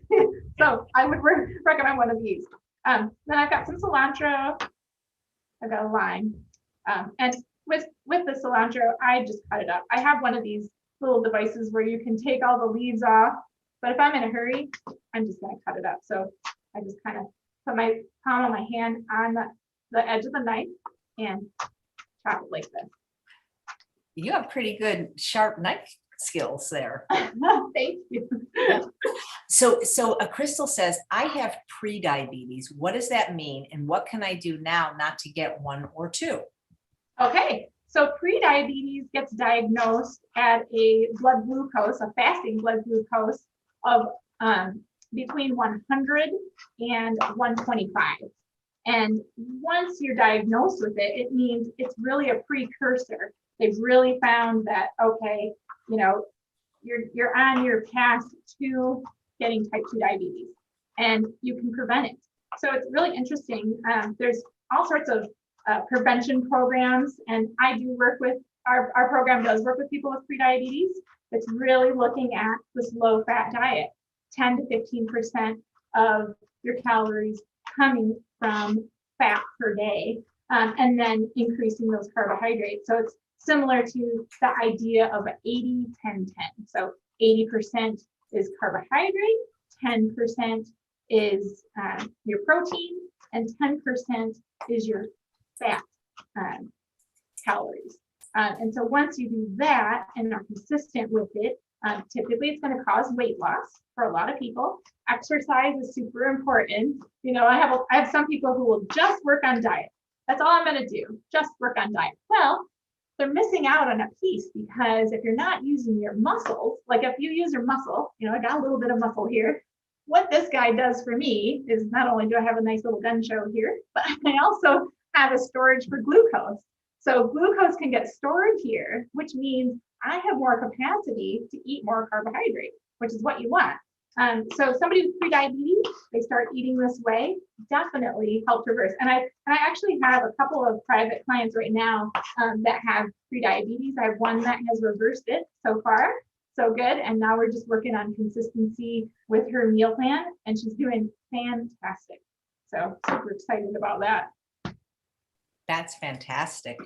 So I would recommend one of these. Then I've got some cilantro. I've got a lime. And with the cilantro, I just cut it up. I have one of these little devices where you can take all the leaves off, but if I'm in a hurry, I'm just going to cut it up. So I just kind of put my palm of my hand on the edge of the knife and chop it like this. You have pretty good sharp knife skills there. Thank you. So Crystal says, I have pre-diabetes. What does that mean? And what can I do now not to get one or two? Okay, so pre-diabetes gets diagnosed at a blood glucose, a fasting blood glucose of between 100 and 125. And once you're diagnosed with it, it means it's really a precursor. They've really found that, okay, you're on your path to getting type 2 diabetes and you can prevent it. So it's really interesting. There's all sorts of prevention programs, and I do work with, our program does work with people with prediabetes. It's really looking at this low fat diet, 10 to 15% of your calories coming from fat per day, and then increasing those carbohydrates. So it's similar to the idea of 80-10-10. So 80% is carbohydrate, 10% is your protein, and 10% is your fat calories. And so once you do that and are consistent with it, typically it's going to cause weight loss for a lot of people. Exercise is super important. I have some people who will just work on diet. That's all I'm going to do, just work on diet. Well, they're missing out on a piece, because if you're not using your muscles, like if you use your muscle, I got a little bit of muscle here. What this guy does for me is not only do I have a nice little gun show here, but I also have a storage for glucose. So glucose can get stored here, which means I have more capacity to eat more carbohydrate, which is what you want. So somebody with prediabetes, they start eating this way, definitely help reverse. And I actually have a couple of private clients right now that have prediabetes. I have one that has reversed it so far, so good. And now we're just working on consistency with her meal plan, and she's doing fantastic. So super excited about that. That's fantastic.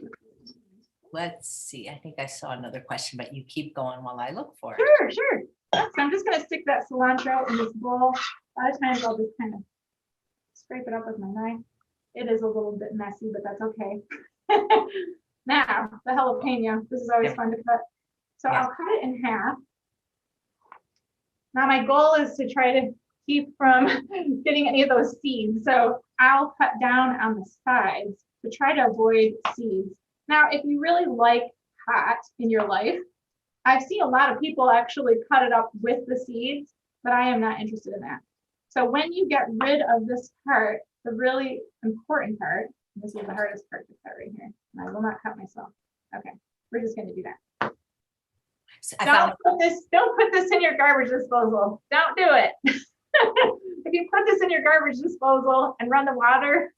Let's see. I think I saw another question, but you keep going while I look for it. Sure, sure. So I'm just gonna stick that cilantro in this bowl. A lot of times I'll just kind of scrape it up with my knife. It is a little bit messy, but that's okay. Now, the jalapeno. This is always fun to cut. So I'll cut it in half. Now my goal is to try to keep from getting any of those seeds. So I'll cut down on the sides to try to avoid seeds. Now, if you really like hot in your life, I've seen a lot of people actually cut it up with the seeds, but I am not interested in that. So when you get rid of this part, the really important part, this is the hardest part to cut right here, and I will not cut myself. Okay, we're just gonna do that. So Don't put this in your garbage disposal. Don't do it. If you put this in your garbage disposal and run the water,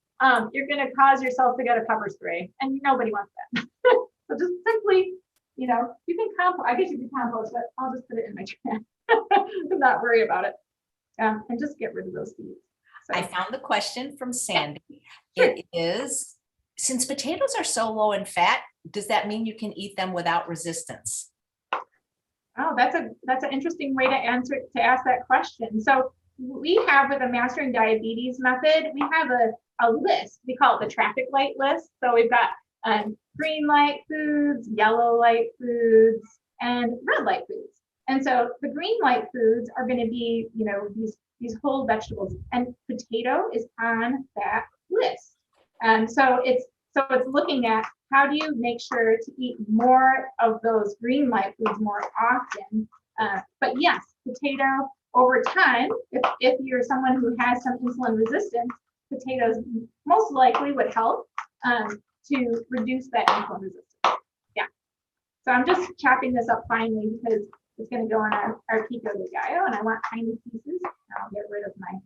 you're gonna cause yourself to get a pepper spray, and nobody wants that. So just simply, you can compost. I guess you can compost, but I'll just put it in my trash. I'm not worried about it. And just get rid of those seeds. So. I found the question from Sandy. Sure. It is, since potatoes are so low in fat, does that mean you can eat them without resistance? Oh, that's an interesting way to ask that question. So we have, with the Mastering Diabetes method, we have a list. We call it the traffic light list. So we've got green light foods, yellow light foods, and red light foods. And so the green light foods are going to be, these whole vegetables, and potato is on that list. So it's looking at how do you make sure to eat more of those green light foods more often. But yes, potato over time, if you're someone who has some insulin resistance, potatoes most likely would help to reduce that insulin resistance. Yeah. So I'm just chopping this up finely because it's going to go in our Pico de gallo, and I want tiny pieces. I'll get rid of my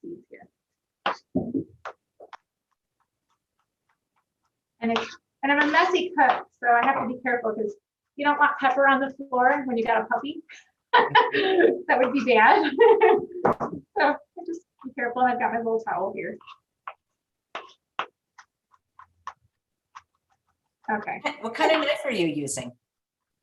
seeds here. And it's kind of a messy cut, so I have to be careful because you don't want pepper on the floor when you got a puppy. That would be bad. So just be careful. I've got my little towel here. Okay. What kind of knife are you using?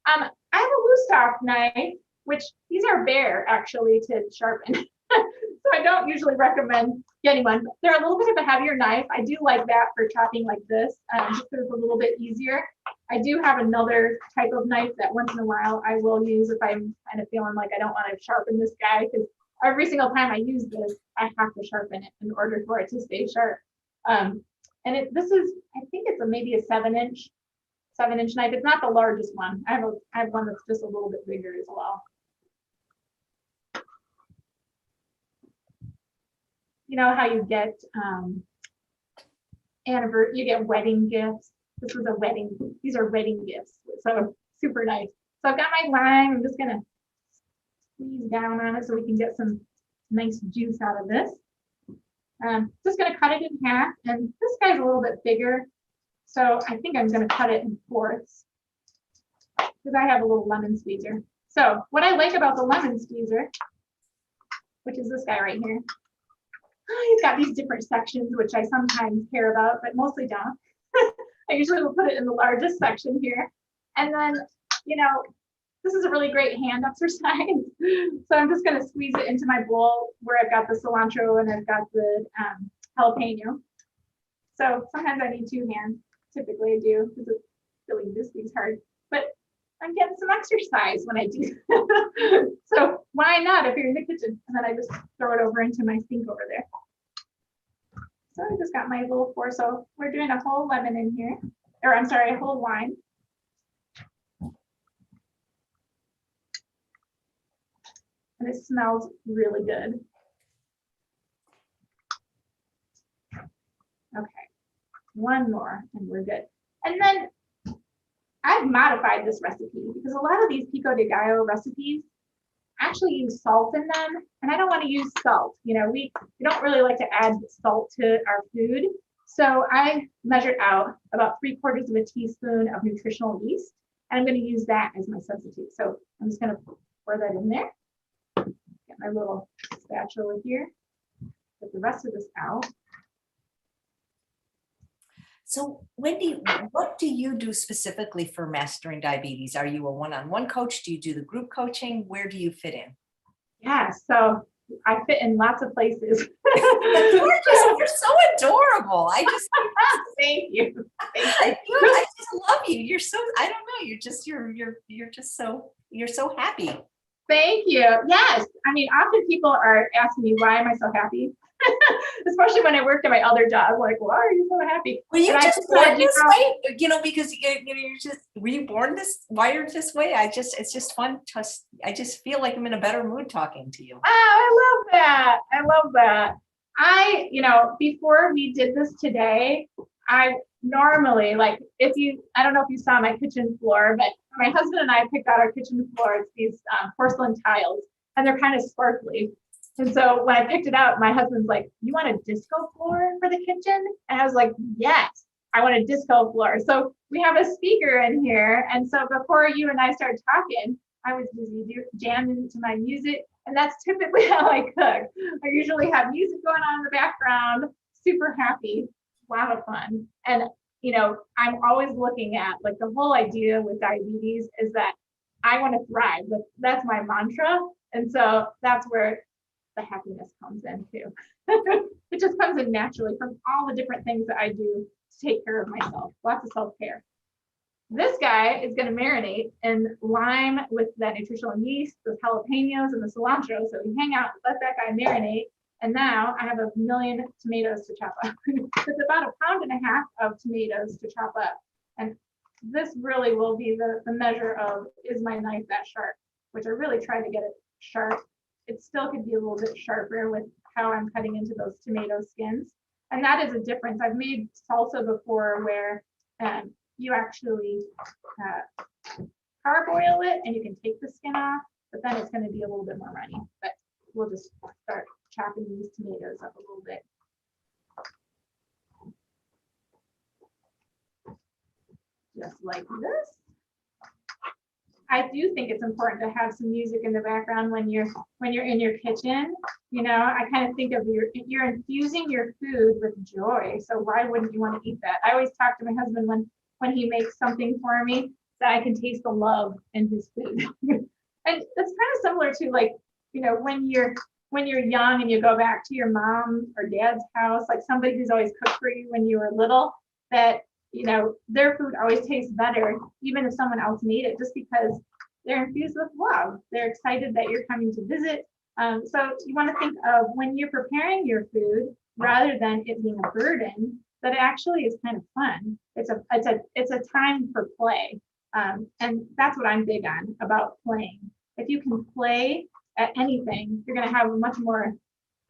I have a Wusthof knife, which these are bare actually to sharpen. So I don't usually recommend getting one. They're a little bit of a heavier knife. I do like that for chopping like this, just because it's a little bit easier. I do have another type of knife that once in a while I will use if I'm kind of feeling like I don't want to sharpen this guy, because every single time I use this, I have to sharpen it in order for it to stay sharp. And this is, I think it's maybe a 7-inch knife. It's not the largest one. I have one that's just a little bit bigger as well. You know how you get you get wedding gifts. This was these are wedding gifts. So super nice. So I've got my lime. I'm just gonna squeeze down on it so we can get some nice juice out of this. Just gonna cut it in half, and this guy's a little bit bigger. So I think I'm gonna cut it in fourths because I have a little lemon squeezer. So what I like about the lemon squeezer, which is this guy right here, he's got these different sections, which I sometimes care about, but mostly don't. I usually will put it in the largest section here. And then, this is a really great hand exercise. So I'm just gonna squeeze it into my bowl where I've got the cilantro and I've got the jalapeno. So sometimes I need 2 hands. Typically I do, because it's really, this thing's hard. But I'm getting some exercise when I do. So why not if you're in the kitchen? And then I just throw it over into my sink over there. So I just got my little four. So we're doing a whole lemon in here, or I'm sorry, a whole lime. And it smells really good. Okay, one more and we're good. And then I've modified this recipe because a lot of these Pico de gallo recipes actually use salt in them, and I don't want to use salt. We don't really like to add salt to our food. So I measured out about 3/4 of a teaspoon of nutritional yeast, and I'm going to use that as my substitute. So I'm just going to pour that in there. Get my little spatula here. Get the rest of this out. So Wendy, what do you do specifically for mastering diabetes? Are you a one-on-one coach? Do you do the group coaching? Where do you fit in? Yeah, so I fit in lots of places. You're so adorable. Thank you. I just love you. You're so, I don't know. You're just so, you're so happy. Thank you. Yes. I mean, often people are asking me, why am I so happy? Especially when I worked at my other job, like, why are you so happy? Were you And just I said, born this way? Because you're just, were you born this, wired this way? It's just fun. I just feel like I'm in a better mood talking to you. Oh, I love that. I love that. Before we did this today, I normally, like, I don't know if you saw my kitchen floor, but my husband and I picked out our kitchen floor. It's these porcelain tiles, and they're kind of sparkly. And so when I picked it out, my husband's like, you want a disco floor for the kitchen? And I was like, yes, I want a disco floor. So we have a speaker in here. And so before you and I started talking, I was busy jamming to my music. And that's typically how I cook. I usually have music going on in the background, super happy, a lot of fun. And, I'm always looking at, like, the whole idea with diabetes is that I want to thrive. That's my mantra. And so that's where the happiness comes in too. It just comes in naturally from all the different things that I do to take care of myself. Lots of self-care. This guy is going to marinate in lime with that nutritional yeast, the jalapenos, and the cilantro. So we hang out, let that guy marinate. And now I have 1 million tomatoes to chop up. It's about 1.5 pounds of tomatoes to chop up. And this really will be the measure of, is my knife that sharp? Which I really try to get it sharp. It still could be a little bit sharper with how I'm cutting into those tomato skins. And that is a difference. I've made salsa before where you actually parboil it and you can take the skin off, but then it's going to be a little bit more runny. But we'll just start chopping these tomatoes up a little bit. Just like this. I do think it's important to have some music in the background when you're in your kitchen. I kind of think of you're infusing your food with joy. So why wouldn't you want to eat that? I always talk to my husband when he makes something for me that I can taste the love in his food. And it's kind of similar to, like, when you're young and you go back to your mom or dad's house, like somebody who's always cooked for you when you were little, that their food always tastes better, even if someone else made it, just because they're infused with love. They're excited that you're coming to visit. So you want to think of when you're preparing your food, rather than it being a burden, that it actually is kind of fun. It's a time for play. And that's what I'm big on about playing. If you can play at anything, you're going to have a much more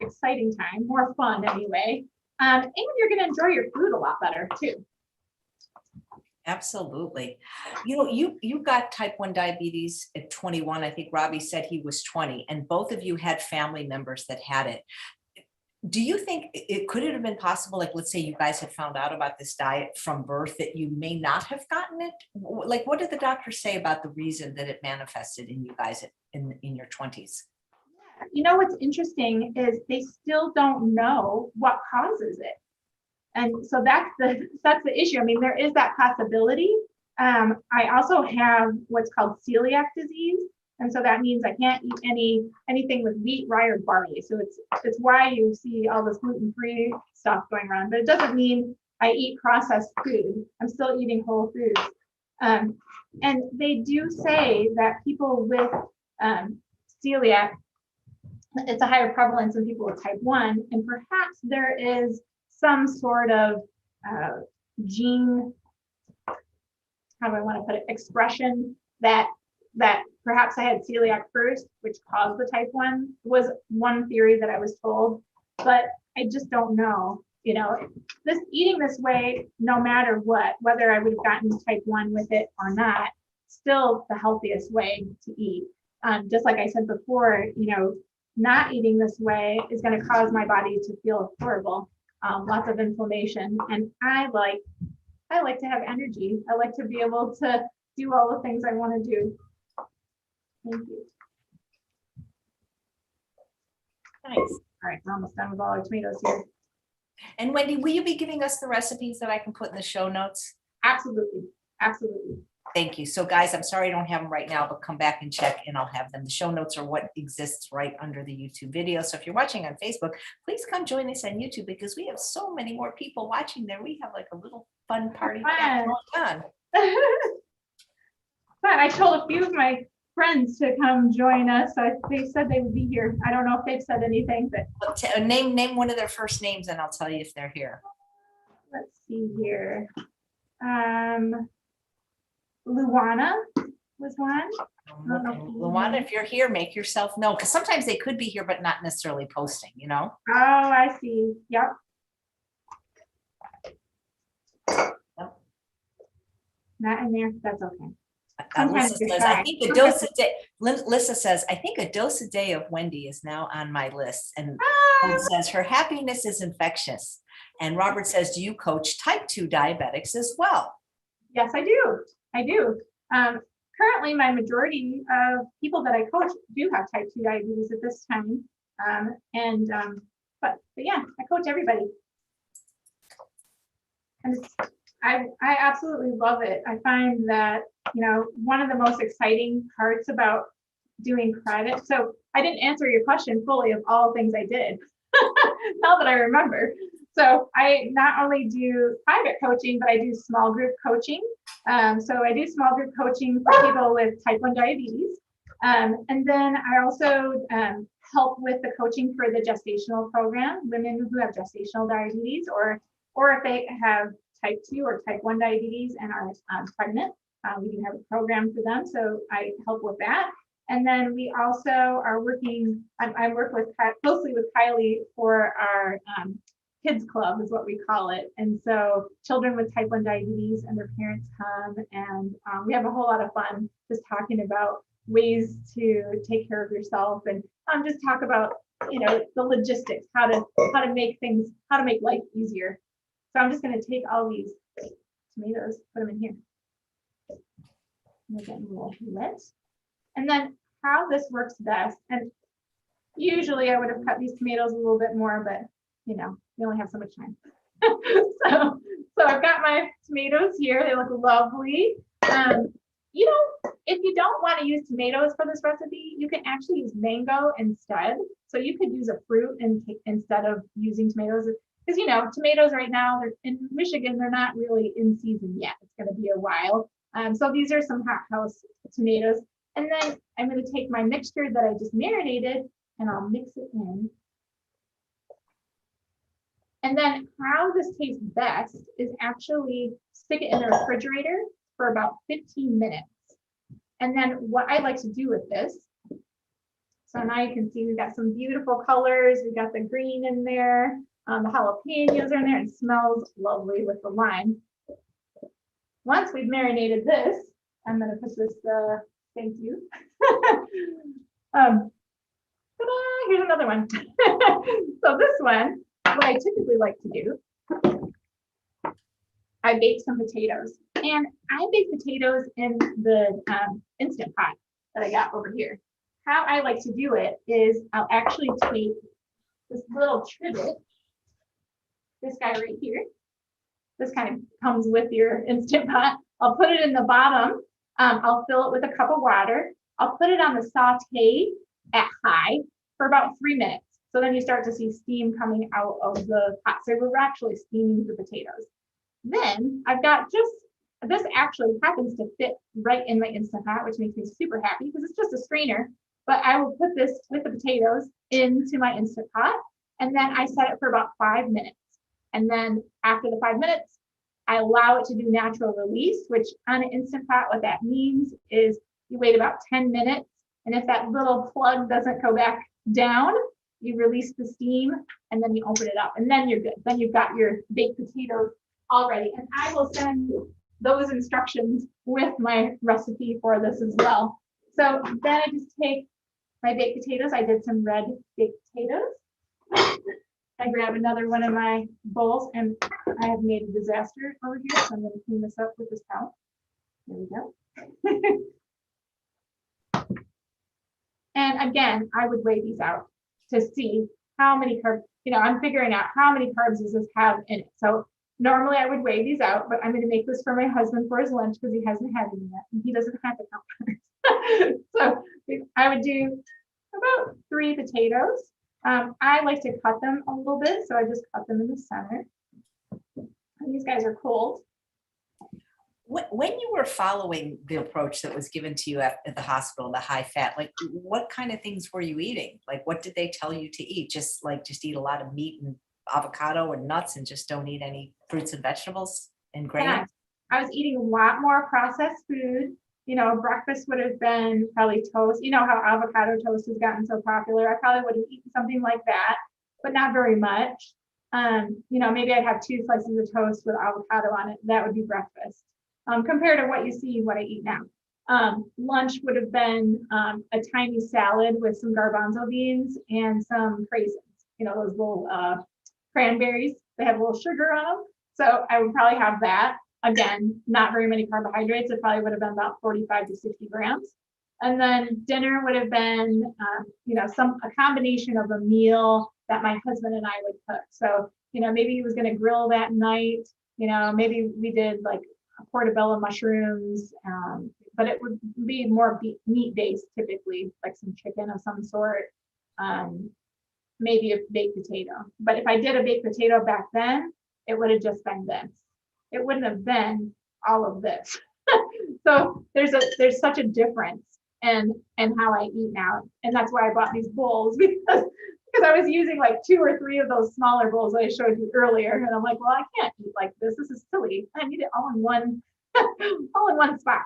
exciting time, more fun anyway. And you're going to enjoy your food a lot better too. Absolutely. You got type 1 diabetes at 21. I think Robbie said he was 20, and both of you had family members that had it. Do you think could it have been possible, like, let's say you guys had found out about this diet from birth, that you may not have gotten it? Like, what did the doctor say about the reason that it manifested in you guys in your 20s? What's interesting is they still don't know what causes it. And so that's the issue. I mean, there is that possibility. I also have what's called celiac disease. And so that means I can't eat anything with wheat, rye, or barley. So it's why you see all this gluten-free stuff going around. But it doesn't mean I eat processed food. I'm still eating whole foods. And they do say that people with celiac, it's a higher prevalence in people with type 1. And perhaps there is some sort of gene, how do I want to put it, expression that perhaps I had celiac first, which caused the type 1, was one theory that I was told, but I just don't know. This eating this way, no matter what, whether I would have gotten type 1 with it or not, still the healthiest way to eat. Just like I said before, not eating this way is going to cause my body to feel horrible. Lots of inflammation, and I like to have energy. I like to be able to do all the things I want to do. Thank you. Nice. All right, we're almost done with all our tomatoes here. And Wendy, will you be giving us the recipes that I can put in the show notes? Absolutely. Absolutely. Thank you. So guys, I'm sorry I don't have them right now, but come back and check and I'll have them. The show notes are what exists right under the YouTube video. So if you're watching on Facebook, please come join us on YouTube because we have so many more people watching there. We have like a little fun party chat going on. But I told a few of my friends to come join us. They said they would be here. I don't know if they've said anything, but Name one of their first names and I'll tell you if they're here. let's see here. Luana was one. Luana, if you're here, make yourself known because sometimes they could be here, but not necessarily posting, you know? Oh, I see. Yep. Not in there. That's okay. Lissa says, I think a dose a day. Lissa says, I think a dose a day of Wendy is now on my list. And it says her happiness is infectious. And Robert says, do you coach type 2 diabetics as well? Yes, I do. I do. Currently, my majority of people that I coach do have type 2 diabetes at this time. But yeah, I coach everybody. And I absolutely love it. I find that, you know, one of the most exciting parts about doing private. So I didn't answer your question fully of all things I did now that I remember. So I not only do private coaching, but I do small group coaching. So I do small group coaching for people with type 1 diabetes. And then I also help with the coaching for the gestational program, women who have gestational diabetes, or if they have type 2 or type 1 diabetes and are pregnant. We do have a program for them, so I help with that. And then we also are working, I work closely with Kylie for our kids club is what we call it. And so children with type 1 diabetes and their parents come and we have a whole lot of fun just talking about ways to take care of yourself and just talk about, you know, the logistics, how to make life easier. So I'm just going to take all these tomatoes, put them in here. They're getting a little wet. And then how this works best, and usually I would have cut these tomatoes a little bit more, but you know, we only have so much time. so I've got my tomatoes here. They look lovely. You know, if you don't want to use tomatoes for this recipe, you can actually use mango instead. So you could use a fruit instead of using tomatoes. Because, you know, tomatoes right now, they're in Michigan, they're not really in season yet. It's going to be a while. So these are some hothouse tomatoes. And then I'm going to take my mixture that I just marinated and I'll mix it in. And then how this tastes best is actually stick it in the refrigerator for about 15 minutes. And then what I like to do with this, so now you can see we've got some beautiful colors. We've got the green in there. The jalapenos are in there. It smells lovely with the lime. Once we've marinated this, I'm going to put this, thank you. Ta-da, here's another one. So this one, what I typically like to do, I bake some potatoes. And I bake potatoes in the Instant Pot that I got over here. How I like to do it is I'll actually take this little trivet, this guy right here. This kind of comes with your Instant Pot. I'll put it in the bottom. I'll fill it with a cup of water. I'll put it on the saute at high for about 3 minutes. So then you start to see steam coming out of the pot. So we're actually steaming the potatoes. Then I've got this actually happens to fit right in my Instant Pot, which makes me super happy because it's just a strainer. But I will put this with the potatoes into my Instant Pot. And then I set it for about 5 minutes. And then after the 5 minutes, I allow it to do natural release, which on an Instant Pot, what that means is you wait about 10 minutes. And if that little plug doesn't go back down, you release the steam and then you open it up and then you're good. Then you've got your baked potatoes already. And I will send those instructions with my recipe for this as well. So then I just take my baked potatoes. I did some red baked potatoes. I grab another one of my bowls and I have made a disaster over here. So I'm going to clean this up with this towel. There we go. And again, I would weigh these out to see how many carbs. I'm figuring out how many carbs does this have in it. So normally I would weigh these out, but I'm going to make this for my husband for his lunch because he hasn't had any yet and he doesn't have to count. So I would do about 3 potatoes. I like to cut them a little bit, so I just cut them in the center. And these guys are cold. When you were following the approach that was given to you at the hospital, the high fat, like what kind of things were you eating? Like what did they tell you to eat? Just eat a lot of meat and avocado and nuts and just don't eat any fruits and vegetables and grains? Yeah, I was eating a lot more processed food. Breakfast would have been probably toast. You know how avocado toast has gotten so popular. I probably would have eaten something like that, but not very much. Maybe I'd have 2 slices of toast with avocado on it. That would be breakfast. Compared to what you see, what I eat now. Lunch would have been a tiny salad with some garbanzo beans and some craisins, those little cranberries. They have a little sugar on them. So I would probably have that. Again, not very many carbohydrates. It probably would have been about 45 to 60 grams. And then dinner would have been, a combination of a meal that my husband and I would cook. So, maybe he was going to grill that night. Maybe we did like portobello mushrooms, but it would be more meat based typically, like some chicken of some sort, maybe a baked potato. But if I did a baked potato back then, it would have just been this. It wouldn't have been all of this. So there's such a difference in how I eat now, and that's why I bought these bowls because I was using like 2 or 3 of those smaller bowls that I showed you earlier, and I'm like, well, I can't eat like this. This is silly. I need it all in one, all in one spot.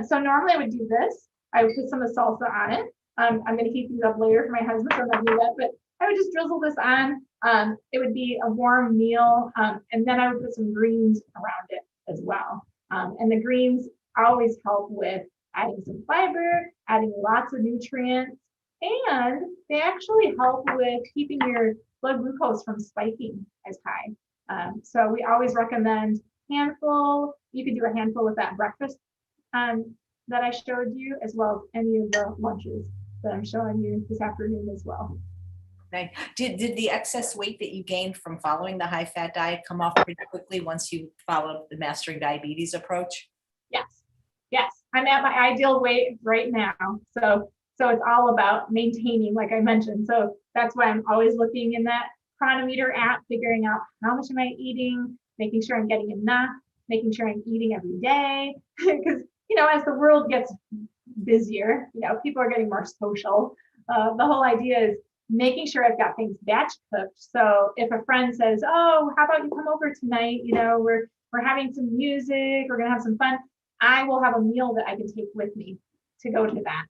So normally I would do this. I would put some of the salsa on it. I'm going to heat these up later for my husband, so I'm not do that. But I would just drizzle this on. It would be a warm meal, and then I would put some greens around it as well. And the greens always help with adding some fiber, adding lots of nutrients, and they actually help with keeping your blood glucose from spiking as high. So we always recommend handful. You could do a handful with that breakfast that I showed you, as well as any of the lunches that I'm showing you this afternoon as well. Right. Did the excess weight that you gained from following the high fat diet come off pretty quickly once you followed the Mastering Diabetes approach? Yes. I'm at my ideal weight right now. So it's all about maintaining, like I mentioned. So that's why I'm always looking in that Chronometer app, figuring out how much am I eating, making sure I'm getting enough, making sure I'm eating every day. Because, as the world gets busier, people are getting more social. The whole idea is making sure I've got things batch cooked. So if a friend says, oh, how about you come over tonight? We're having some music, we're going to have some fun. I will have a meal that I can take with me to go to that.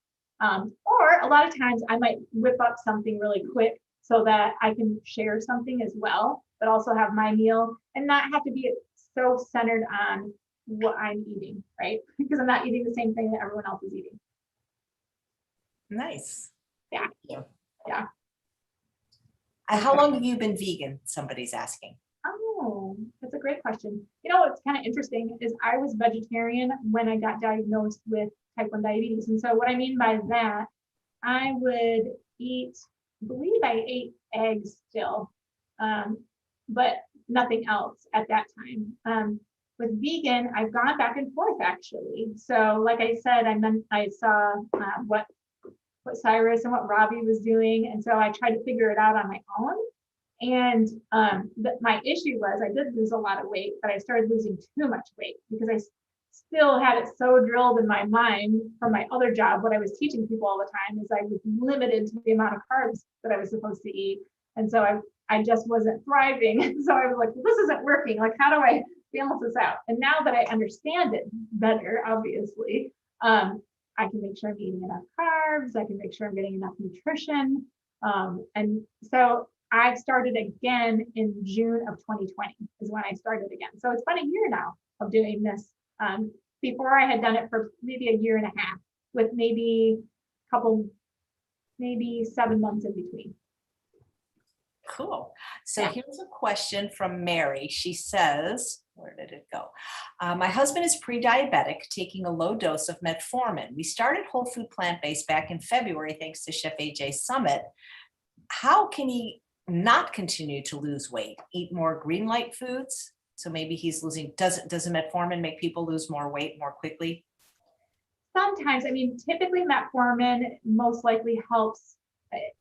Or a lot of times I might whip up something really quick so that I can share something as well, but also have my meal and not have to be so centered on what I'm eating, right? Because I'm not eating the same thing that everyone else is eating. Nice. Yeah. Yeah. How long have you been vegan? Somebody's asking. Oh, that's a great question. What's kind of interesting is I was vegetarian when I got diagnosed with type 1 diabetes. And so what I mean by that, I would eat, I believe I ate eggs still, but nothing else at that time. With vegan, I've gone back and forth actually. So like I said, I saw what Cyrus and what Robbie was doing. And so I tried to figure it out on my own. And my issue was I did lose a lot of weight, but I started losing too much weight because I still had it so drilled in my mind from my other job. What I was teaching people all the time is I was limited to the amount of carbs that I was supposed to eat. And so I just wasn't thriving. So I was like, well, this isn't working. Like, how do I balance this out? And now that I understand it better, obviously, I can make sure I'm eating enough carbs. I can make sure I'm getting enough nutrition. And so I started again in June of 2020 is when I started again. So it's been a year now of doing this. Before I had done it for maybe a year and a half with maybe 7 months in between. Cool. So Yeah. Here's a question from Mary. She says, where did it go? My husband is pre-diabetic, taking a low dose of metformin. We started whole food plant-based back in February, thanks to Chef AJ's Summit. How can he not continue to lose weight, eat more green light foods. So maybe he's losing, does metformin make people lose more weight more quickly? Sometimes, I mean, typically metformin most likely helps.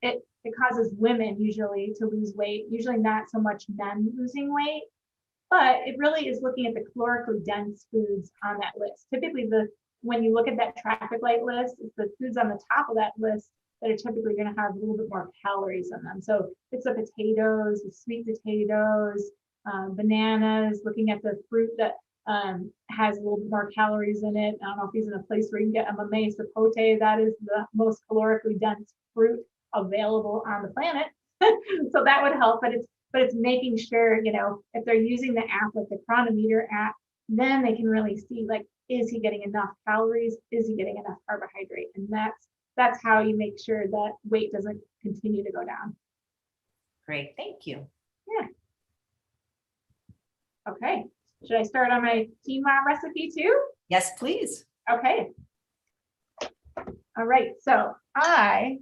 It causes women usually to lose weight, usually not so much men losing weight, but it really is looking at the calorically dense foods on that list. Typically, when you look at that traffic light list, it's the foods on the top of that list that are typically going to have a little bit more calories in them. So it's the potatoes, the sweet potatoes, bananas, looking at the fruit that has a little bit more calories in it. I don't know if he's in a place where you can get a mamey sapote. That is the most calorically dense fruit available on the planet. So that would help, but it's making sure, if they're using the app, like the Chronometer app, then they can really see, like, is he getting enough calories? Is he getting enough carbohydrate? And that's how you make sure that weight doesn't continue to go down. Great, thank you. Yeah. Okay, should I start on my quinoa recipe too? Yes, please. Okay. All right, so I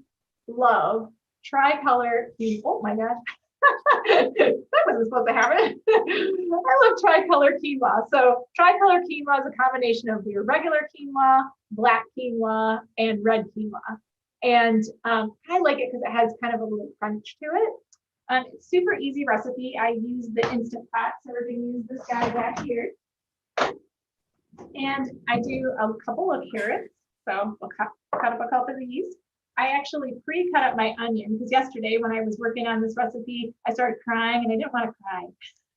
love tricolor quinoa. Oh my gosh. That wasn't supposed to happen. I love tricolor quinoa. So tricolor quinoa is a combination of your regular quinoa, black quinoa, and red quinoa. And I like it because it has kind of a little crunch to it. It's super easy recipe. I use the Instant Pot, so we're going to use this guy back here. And I do a couple of carrots. So we'll cut up a couple of these. I actually pre-cut up my onion because yesterday when I was working on this recipe, I started crying and I didn't want to cry.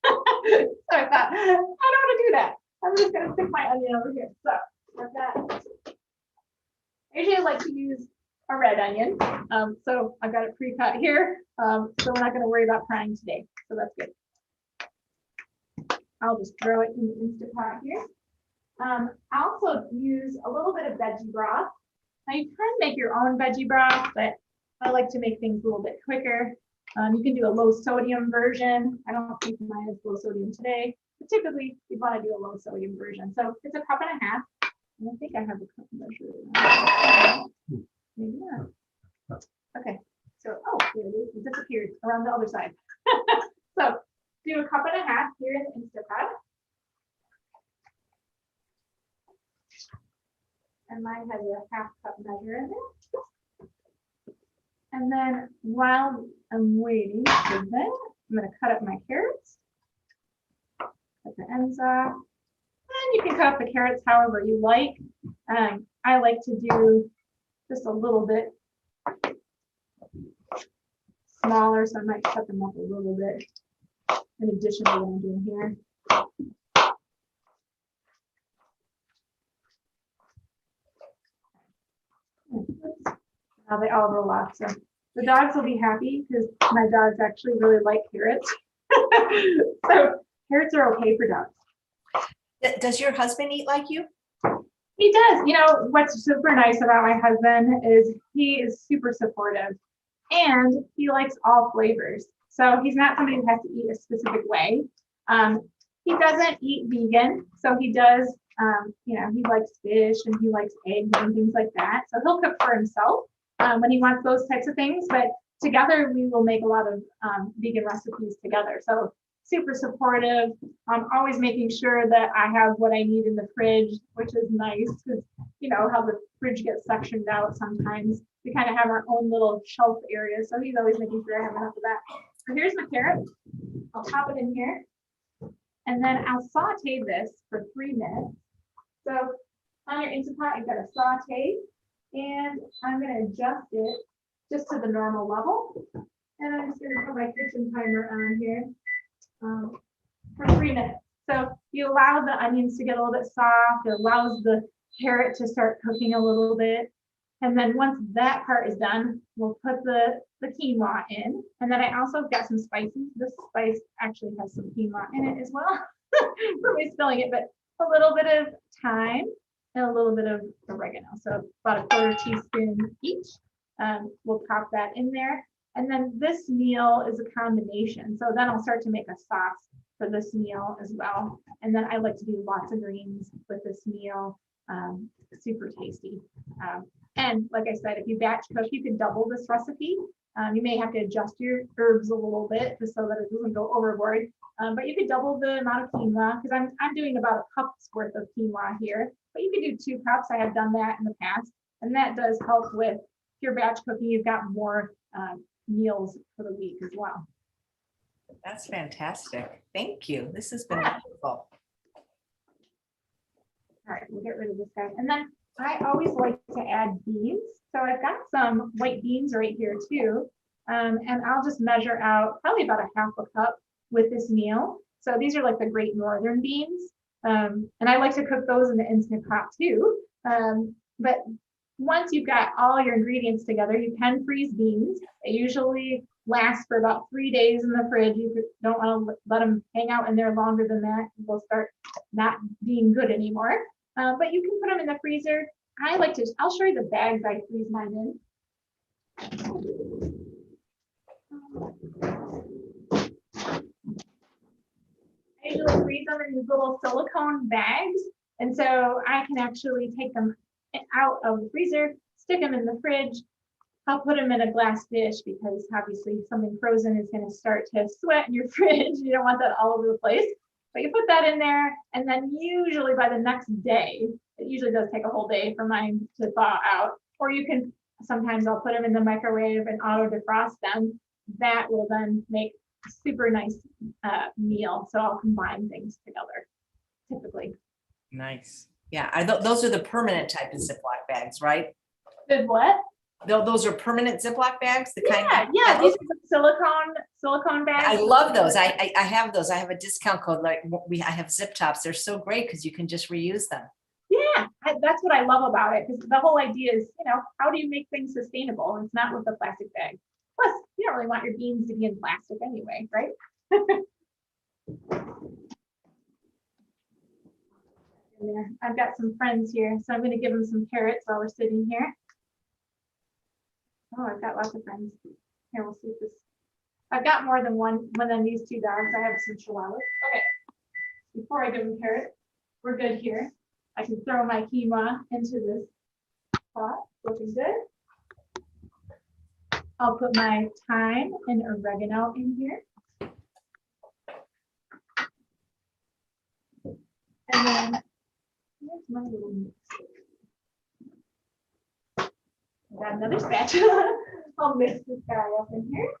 So I thought, I don't want to do that. I'm just going to stick my onion over here. So with that, I usually like to use a red onion. So I've got it pre-cut here. So we're not going to worry about crying today. So that's good. I'll just throw it in the Instant Pot here. I also use a little bit of veggie broth. Now you can make your own veggie broth, but I like to make things a little bit quicker. You can do a low sodium version. I don't think mine is low sodium today, but typically you want to do a low sodium version. So it's a cup and a half. And I think I have a cup measure. Maybe not. Okay. So, here it is. It disappeared around the other side. So do a cup and a half here in the Instant Pot. And mine has a half cup measure in it. And then while I'm waiting for that, I'm going to cut up my carrots. Cut the ends off. And you can cut up the carrots however you like. I like to do just a little bit smaller, so I might cut them up a little bit in addition to what I'm doing here. Now they all roll off. So the dogs will be happy because my dogs actually really like carrots. So carrots are okay for dogs. Does your husband eat like you? He does. What's super nice about my husband is he is super supportive and he likes all flavors. So he's not somebody who has to eat a specific way. He doesn't eat vegan. So he does, he likes fish and he likes eggs and things like that. So he'll cook for himself when he wants those types of things. But together we will make a lot of vegan recipes together. So super supportive. I'm always making sure that I have what I need in the fridge, which is nice because how the fridge gets sectioned out sometimes. We kind of have our own little shelf area. So he's always making sure I have enough of that. So here's my carrot. I'll pop it in here. And then I'll saute this for 3 minutes. So on your Instant Pot, you've got a saute. And I'm going to adjust it just to the normal level. And I'm just going to put my kitchen timer on here. For 3 minutes. So you allow the onions to get a little bit soft. It allows the carrot to start cooking a little bit. And then once that part is done, we'll put the quinoa in. And then I also got some spices. This spice actually has some quinoa in it as well. For me spilling it, but a little bit of thyme and a little bit of oregano. So about a 1/4 teaspoon each. We'll pop that in there. And then this meal is a combination. So then I'll start to make a sauce for this meal as well. And then I like to do lots of greens with this meal. Super tasty. And like I said, if you batch cook, you can double this recipe. You may have to adjust your herbs a little bit just so that it doesn't go overboard. But you could double the amount of quinoa, because I'm doing about a cup's worth of quinoa here. But you could do 2 cups. I have done that in the past. And that does help with, if you're batch cooking, you've got more meals for the week as well. That's fantastic. Thank you. This has been wonderful. All right, we'll get rid of this guy. And then I always like to add beans. So I've got some white beans right here too. And I'll just measure out probably about a half a cup with this meal. So these are like the Great Northern beans. And I like to cook those in the Instant Pot too. But once you've got all your ingredients together, you can freeze beans. They usually last for about 3 days in the fridge. You don't want to let them hang out in there longer than that. They'll start not being good anymore. But you can put them in the freezer. I'll show you the bags I freeze mine in. I usually freeze them in these little silicone bags. And so I can actually take them out of the freezer, stick them in the fridge. I'll put them in a glass dish because obviously something frozen is going to start to sweat in your fridge. You don't want that all over the place. But you put that in there, and then usually by the next day, it usually does take a whole day for mine to thaw out. Or you can, sometimes I'll put them in the microwave and auto defrost them. That will then make a super nice meal. So I'll combine things together, typically. Nice. Yeah, those are the permanent type of Ziploc bags, right? Good what? Those are permanent Ziploc bags. These are the silicone bags. I love those. I have those. I have a discount code. Like I have Zip Tops. They're so great because you can just reuse them. Yeah, that's what I love about it, because the whole idea is, how do you make things sustainable? It's not with the plastic bag. Plus, you don't really want your beans to be in plastic anyway, right? There. I've got some friends here, so I'm going to give them some carrots while we're sitting here. Oh, I've got lots of friends. Here, we'll see if this. I've got more than one of these 2 dogs. I have some chihuahuas. Okay. Before I give them carrots, we're good here. I can throw my quinoa into this pot. Looking good. I'll put my thyme and oregano in here. And then here's my little mix. Got another spatula. I'll mix this guy up in here.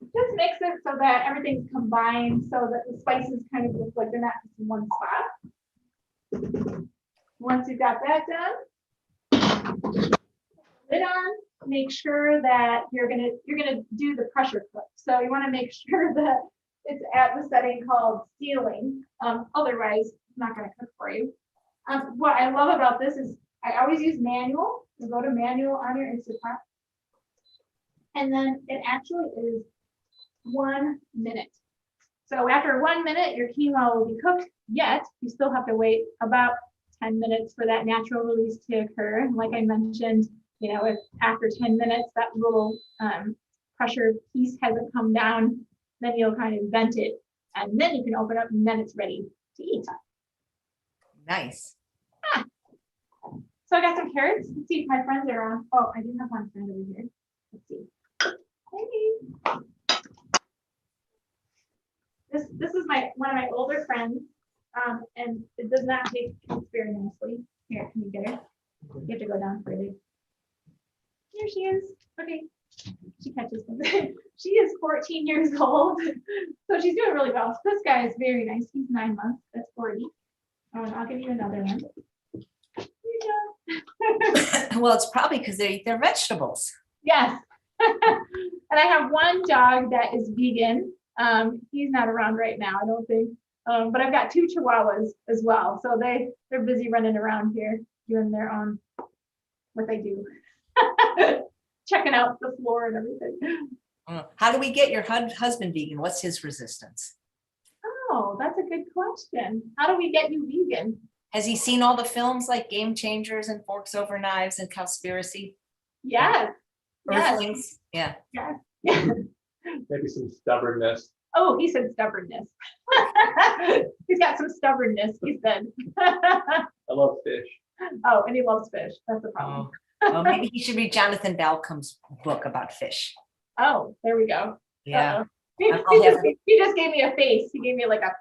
Just mix it so that everything's combined, so that the spices kind of look like they're not just in one spot. Once you've got that done, lid on. Make sure that you're gonna do the pressure cook. So you want to make sure that it's at the setting called sealing. Otherwise, it's not going to cook for you. What I love about this is I always use manual. You go to manual on your Instant Pot. And then it actually is 1 minute. So after 1 minute, your quinoa will be cooked, yet you still have to wait about 10 minutes for that natural release to occur. And like I mentioned, if after 10 minutes, that little pressure piece hasn't come down, then you'll kind of vent it. And then you can open up and then it's ready to eat. Nice. So I got some carrots. Let's see if my friends are on. Oh, I do have one friend over here. Let's see. Hey. This is one of my older friends, and it does not take very nicely. Here, can you get her? You have to go down further. Here she is. Okay. She catches things. She is 14 years old, so she's doing really well. So this guy is very nice. He's 9 months. That's 40. I'll give you another one. Well, it's probably because they eat their vegetables. Yes. And I have one dog that is vegan. He's not around right now, I don't think. But I've got 2 chihuahuas as well. So they're busy running around here doing their own, what they do. Checking out the floor and everything. How do we get your husband vegan? What's his resistance? Oh, that's a good question. How do we get you vegan? Has he seen all the films like Game Changers and Forks Over Knives and Cowspiracy? Yes. Earthlings? Yeah. Yes. Maybe some stubbornness. Oh, he said stubbornness. He's got some stubbornness, he said. I love fish. Oh, and he loves fish. That's the problem. Well, maybe he should read Jonathan Balcomb's book about fish. Oh, there we go. Yeah. He just gave me a face. He gave me like a.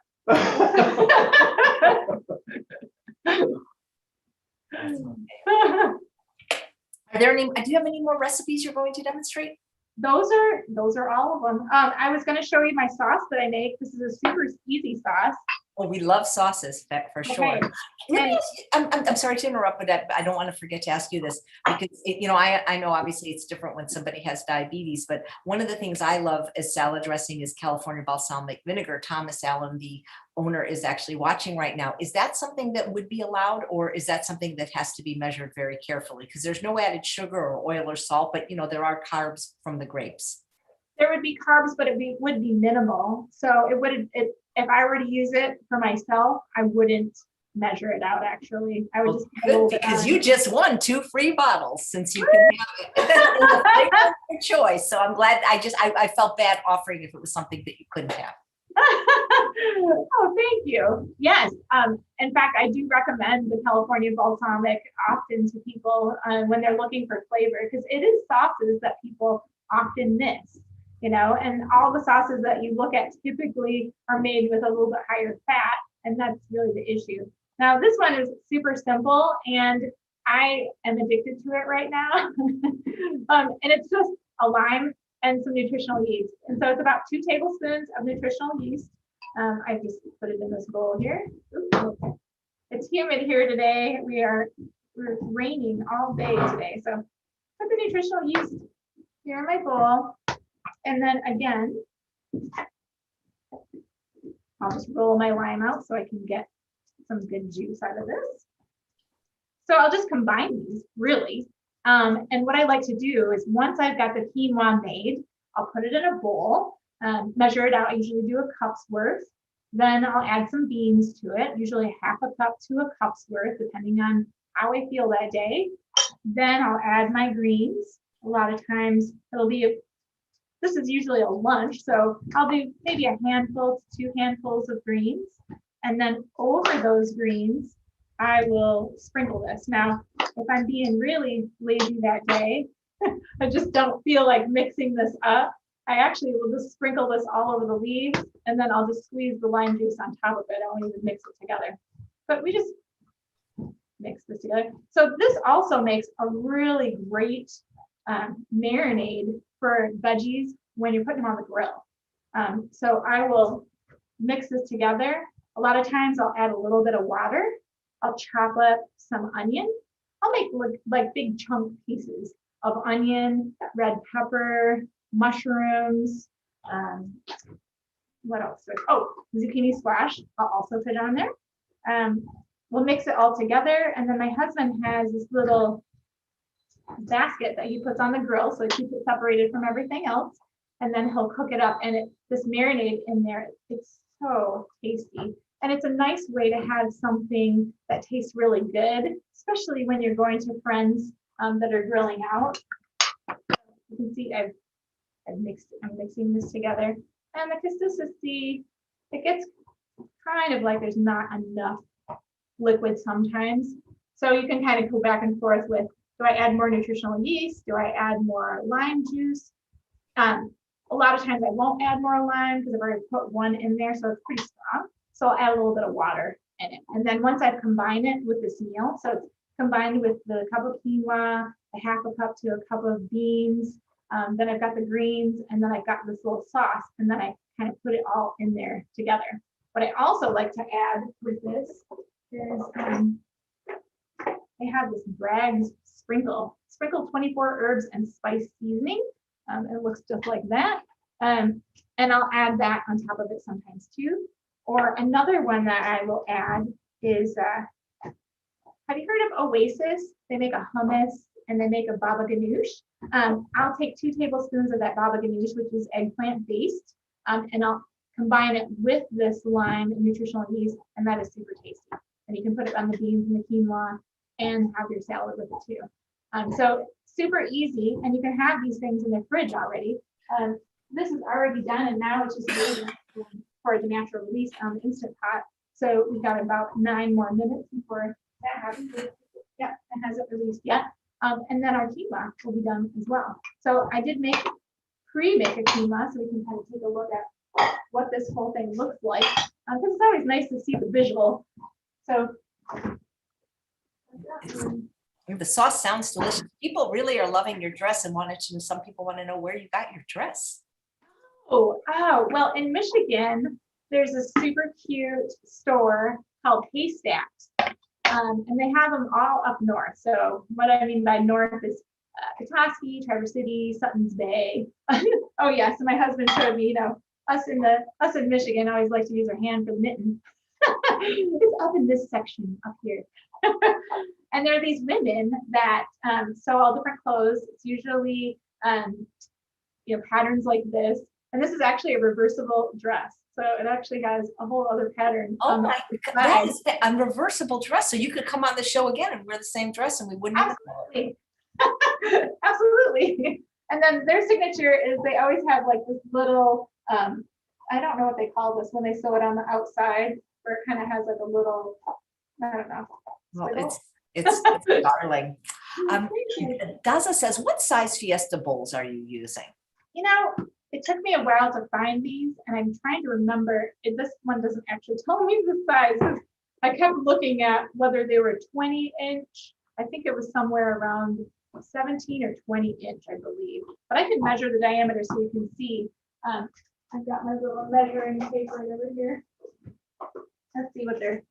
Are there any, do you have any more recipes you're going to demonstrate? Those are all of them. I was going to show you my sauce that I make. This is a super easy sauce. Oh, we love sauces, for sure. Okay. Let me ask you, I'm sorry to interrupt, but I don't want to forget to ask you this because I know obviously it's different when somebody has diabetes, but one of the things I love as salad dressing is California balsamic vinegar. Thomas Allen, the owner, is actually watching right now. Is that something that would be allowed, or is that something that has to be measured very carefully? Because there's no added sugar or oil or salt, but there are carbs from the grapes. There would be carbs, but would be minimal. So if I were to use it for myself, I wouldn't measure it out. Actually, I would just good, because you just won 2 free bottles since you can have it. Your choice. So I'm glad. I felt bad offering if it was something that you couldn't have. Oh, thank you. Yes. In fact, I do recommend the California balsamic often to people when they're looking for flavor, because it is sauces that people often miss. And all the sauces that you look at typically are made with a little bit higher fat, and that's really the issue. Now, this one is super simple, and I am addicted to it right now. And it's just a lime and some nutritional yeast. And so it's about 2 tablespoons of nutritional yeast. I just put it in this bowl here. Oops. It's humid here today. We're raining all day today. So put the nutritional yeast here in my bowl. And then again, I'll just roll my lime out so I can get some good juice out of this. So I'll just combine these really. And what I like to do is once I've got the quinoa made, I'll put it in a bowl, measure it out. I usually do a cup's worth. Then I'll add some beans to it, usually ½ a cup to a cup's worth, depending on how I feel that day. Then I'll add my greens. A lot of times this is usually a lunch, so I'll do maybe a handful to 2 handfuls of greens. And then over those greens, I will sprinkle this. Now, if I'm being really lazy that day, I just don't feel like mixing this up, I actually will just sprinkle this all over the leaves, and then I'll just squeeze the lime juice on top of it. I won't even mix it together. But we just mix this together. So this also makes a really great marinade for veggies when you're putting them on the grill. So I will mix this together. A lot of times I'll add a little bit of water. I'll chop up some onion. I'll make like big chunk pieces of onion, red pepper, mushrooms. What else? Oh, zucchini squash. I'll also put on there. We'll mix it all together. And then my husband has this little basket that he puts on the grill, so he keeps it separated from everything else, and then he'll cook it up, and this marinade in there, it's so tasty, and it's a nice way to have something that tastes really good, especially when you're going to friends that are grilling out. You can see I'm mixing this together, and the consistency, it gets kind of like there's not enough liquid sometimes, so you can kind of go back and forth with, do I add more nutritional yeast? Do I add more lime juice? A lot of times I won't add more lime because I've already put 1 in there, so it's pretty strong. So I'll add a little bit of water in it. And then once I've combined it with this meal, so it's combined with the cup of quinoa, a ½ a cup to a cup of beans, then I've got the greens, and then I've got this little sauce, and then I kind of put it all in there together. What I also like to add with this is I have this Bragg's sprinkle 24 herbs and spice seasoning. It looks just like that. And I'll add that on top of it sometimes too. Or another one that I will add is, have you heard of Oasis? They make a hummus and they make a baba ganoush. I'll take 2 tablespoons of that baba ganoush, which is eggplant based, and I'll combine it with this lime and nutritional yeast, and that is super tasty. And you can put it on the beans and the quinoa and have your salad with it too. So super easy, and you can have these things in the fridge already. this is already done, and now it's just waiting for the natural release on the Instant Pot. So we've got about 9 more minutes before that happens. Yeah, it hasn't released yet. And then our quinoa will be done as well. So I did pre-make a quinoa, so we can kind of take a look at what this whole thing looks like. Because it's always nice to see the visual. So the sauce sounds delicious. People really are loving your dress and some people want to know where you got your dress. Oh, well, in Michigan, there's a super cute store called Haystacks. And they have them all up north. So what I mean by north is Petoskey, Traverse City, Sutton's Bay. Oh yes, and my husband showed me, us in Michigan always like to use our hand for the mitten. It's up in this section up here. And there are these women that sew all different clothes. It's usually patterns like this. And this is actually a reversible dress. So it actually has a whole other pattern. Oh my God, that is a reversible dress. So you could come on the show again and wear the same dress and we wouldn't even know it. Absolutely. And then their signature is they always have like this little, I don't know what they call this when they sew it on the outside, where it kind of has like a little, I don't know. Well, it's darling. Daza says, what size Fiesta bowls are you using? It took me a while to find these, and I'm trying to remember if this one doesn't actually tell me the size. I kept looking at whether they were 20-inch. I think it was somewhere around 17 or 20-inch, I believe. But I can measure the diameter so you can see. I've got my little measuring tape right over here. Let's see what they're.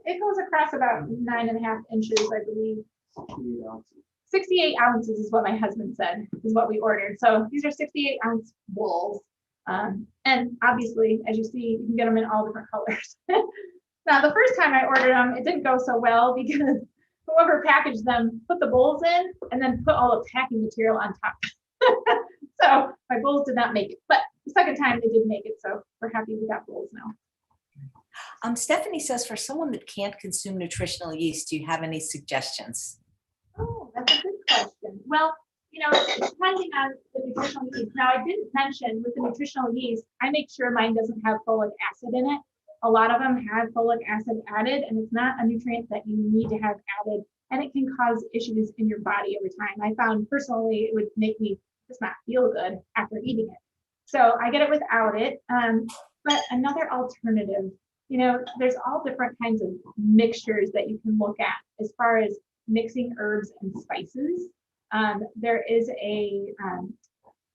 It goes across about 9.5 inches, I believe. 68 ounces is what my husband said, is what we ordered. So these are 68-ounce bowls. And obviously, as you see, you can get them in all different colors. Now, the first time I ordered them, it didn't go so well because whoever packaged them put the bowls in and then put all the packing material on top. So my bowls did not make it. But the second time they did make it. So we're happy we got bowls now. Stephanie says, for someone that can't consume nutritional yeast, do you have any suggestions? Oh, that's a good question. Well, depending on the nutritional yeast. Now, I didn't mention with the nutritional yeast, I make sure mine doesn't have folic acid in it. A lot of them have folic acid added, and it's not a nutrient that you need to have added, and it can cause issues in your body over time. I found personally it would make me just not feel good after eating it. So I get it without it. But another alternative, there's all different kinds of mixtures that you can look at as far as mixing herbs and spices. There is a,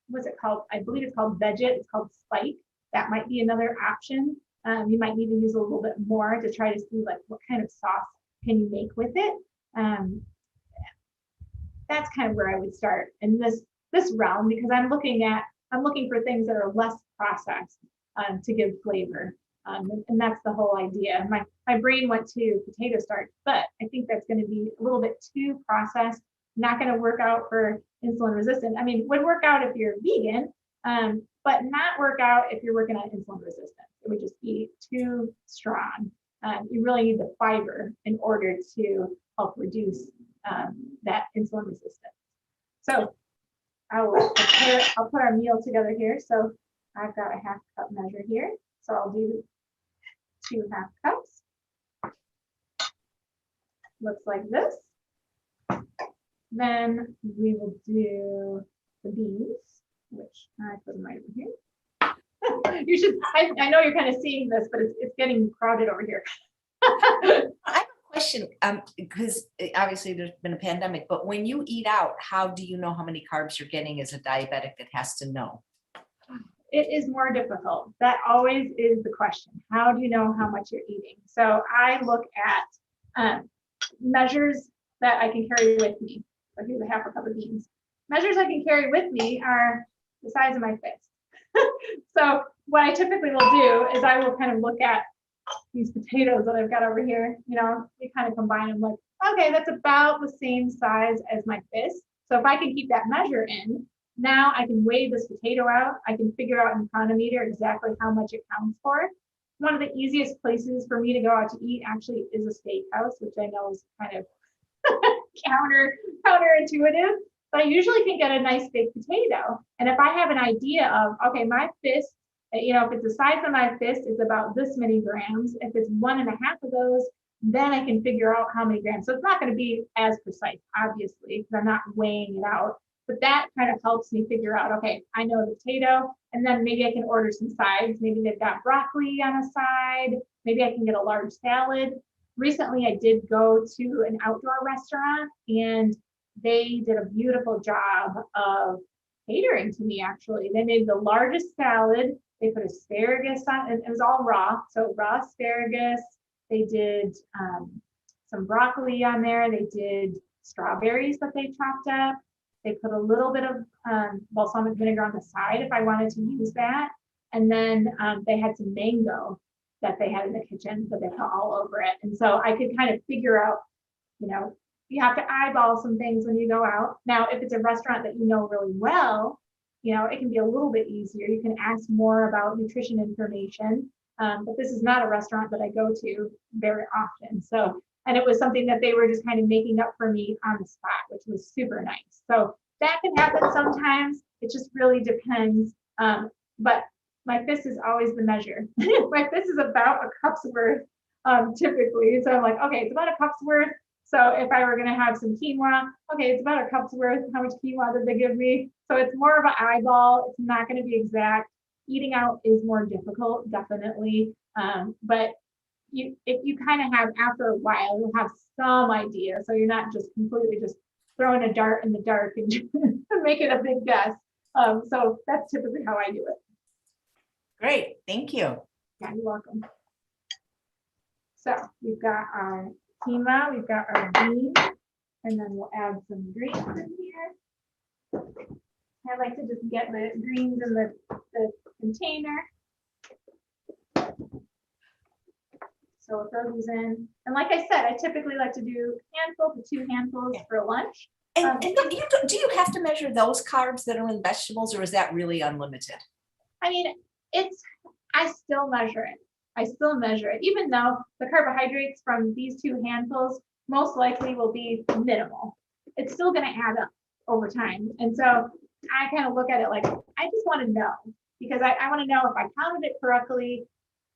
what's it called? I believe it's called Veggie. It's called Spike. That might be another option. You might need to use a little bit more to try to see like what kind of sauce can you make with it. That's kind of where I would start in this realm, because I'm looking for things that are less processed to give flavor. And that's the whole idea. My brain went to potato starch, but I think that's going to be a little bit too processed, not going to work out for insulin resistant. I mean, would work out if you're vegan, but not work out if you're working on insulin resistance. It would just be too strong. You really need the fiber in order to help reduce that insulin resistance. So I'll put our meal together here. So I've got a 1/2 cup measure here. So I'll do 2 1/2 cups. Looks like this. Then we will do the beans, which I put them right over here. You should, I know you're kind of seeing this, but it's getting crowded over here. I have a question, because obviously there's been a pandemic, but when you eat out, how do you know how many carbs you're getting as a diabetic that has to know? It is more difficult. That always is the question. How do you know how much you're eating? So I look at measures that I can carry with me. So here's a 1/2 cup of beans. Measures I can carry with me are the size of my fist. So what I typically will do is I will kind of look at these potatoes that I've got over here. You kind of combine them like, okay, that's about the same size as my fist. So if I can keep that measure in, now I can weigh this potato out. I can figure out in Cronometer exactly how much it counts for. One of the easiest places for me to go out to eat actually is a steakhouse, which I know is kind of counterintuitive. but I usually can get a nice big potato. And if I have an idea of, okay, my fist, if it's the size of my fist, it's about this many grams. If it's 1.5 of those, then I can figure out how many grams. So it's not going to be as precise, obviously, because I'm not weighing it out. But that kind of helps me figure out, okay, I know the potato, and then maybe I can order some sides. Maybe they've got broccoli on a side. Maybe I can get a large salad. Recently, I did go to an outdoor restaurant, and they did a beautiful job of catering to me, actually. They made the largest salad. They put asparagus on it. It was all raw, so raw asparagus. They did some broccoli on there. They did strawberries that they chopped up. They put a little bit of balsamic vinegar on the side if I wanted to use that. And then they had some mango that they had in the kitchen that they put all over it. And so I could kind of figure out, you have to eyeball some things when you go out. Now, if it's a restaurant that you know really well, it can be a little bit easier. You can ask more about nutrition information. But this is not a restaurant that I go to very often. So, and it was something that they were just kind of making up for me on the spot, which was super nice. So that can happen sometimes. It just really depends. But my fist is always the measure. My fist is about a cup's worth, typically. So I'm like, okay, it's about a cup's worth. So if I were going to have some quinoa, okay, it's about a cup's worth. How much quinoa did they give me? So it's more of an eyeball. It's not going to be exact. Eating out is more difficult, definitely. But if you kind of have, after a while, you'll have some idea. So you're not just completely just throwing a dart in the dark and making a big guess. So that's typically how I do it. Great, thank you. Yeah, you're welcome. So we've got our quinoa, we've got our beans, and then we'll add some greens in here. I like to just get the greens in the container. So we'll throw these in. And like I said, I typically like to do handful to 2 handfuls for lunch. And do you have to measure those carbs that are in vegetables, or is that really unlimited? I mean, I still measure it. I still measure it, even though the carbohydrates from these 2 handfuls most likely will be minimal. It's still going to add up over time. And so I kind of look at it like, I just want to know, because I want to know if I counted it correctly,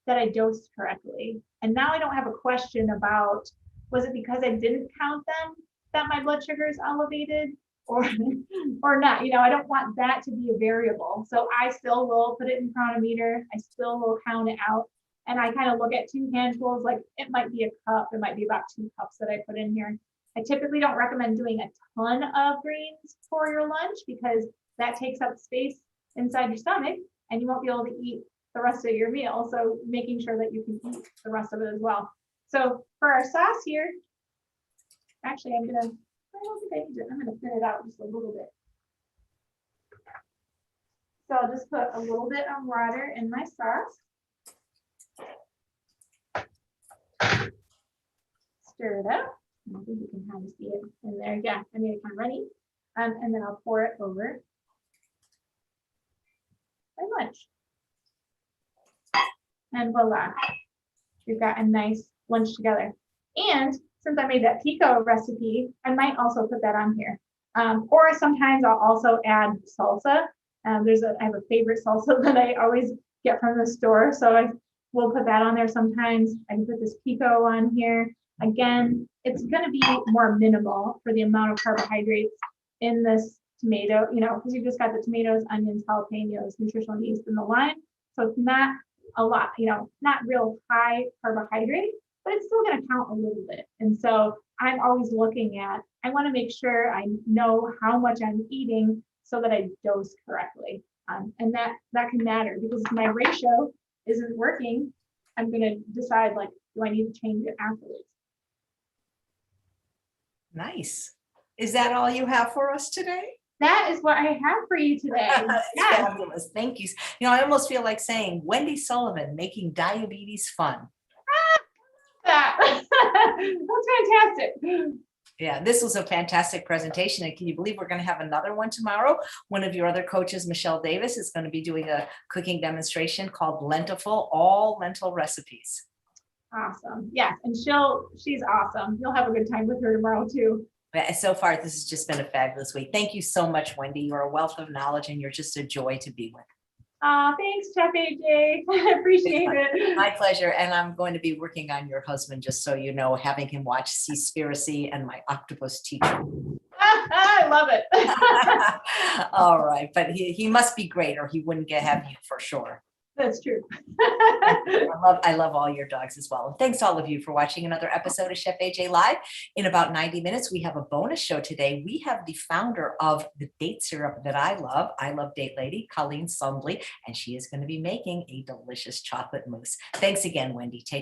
that I dosed correctly. And now I don't have a question about, was it because I didn't count them that my blood sugar is elevated or not? I don't want that to be a variable. So I still will put it in chronometer. I still will count it out. And I kind of look at 2 handfuls, like it might be a cup, it might be about 2 cups that I put in here. I typically don't recommend doing a ton of greens for your lunch because that takes up space inside your stomach and you won't be able to eat the rest of your meal. So making sure that you can eat the rest of it as well. So for our sauce here, actually I don't think I need it. I'm gonna thin it out just a little bit. So I'll just put a little bit of water in my sauce. Stir it up. I think you can kind of see it in there. Yeah, I made it kind of runny. And then I'll pour it over my lunch. And voila, we've got a nice lunch together. And since I made that Pico recipe, I might also put that on here. Or sometimes I'll also add salsa. I have a favorite salsa that I always get from the store. So I will put that on there sometimes. I can put this Pico on here. Again, it's going to be more minimal for the amount of carbohydrates in this tomato, because you've just got the tomatoes, onions, jalapenos, nutritional yeast, and the lime. So it's not a lot, not real high carbohydrate, but it's still going to count a little bit. And so I'm always looking at, I want to make sure I know how much I'm eating so that I dose correctly. And that can matter because if my ratio isn't working, I'm going to decide, like, do I need to change it afterwards? Nice. Is that all you have for us today? That is what I have for you today. Yes. Fabulous. Thank you. I almost feel like saying Wendi Sullivan, making diabetes fun. That's fantastic. Yeah, this was a fantastic presentation. And can you believe we're going to have another one tomorrow? One of your other coaches, Michelle Davis, is going to be doing a cooking demonstration called Lentiful, all lentil recipes. Awesome. Yes. And she's awesome. You'll have a good time with her tomorrow too. But so far, this has just been a fabulous week. Thank you so much, Wendy. You're a wealth of knowledge and you're just a joy to be with. Thanks, Chef AJ. I appreciate it. My pleasure. And I'm going to be working on your husband, just so you know, having him watch Seaspiracy and My Octopus Teacher. I love it. All right. But he must be great or he wouldn't have you for sure. That's true. I love all your dogs as well. And thanks all of you for watching another episode of Chef AJ Live. In about 90 minutes, we have a bonus show today. We have the founder of the date syrup that I love Date Lady, Colleen Sumbly, and she is going to be making a delicious chocolate mousse. Thanks again, Wendy. Take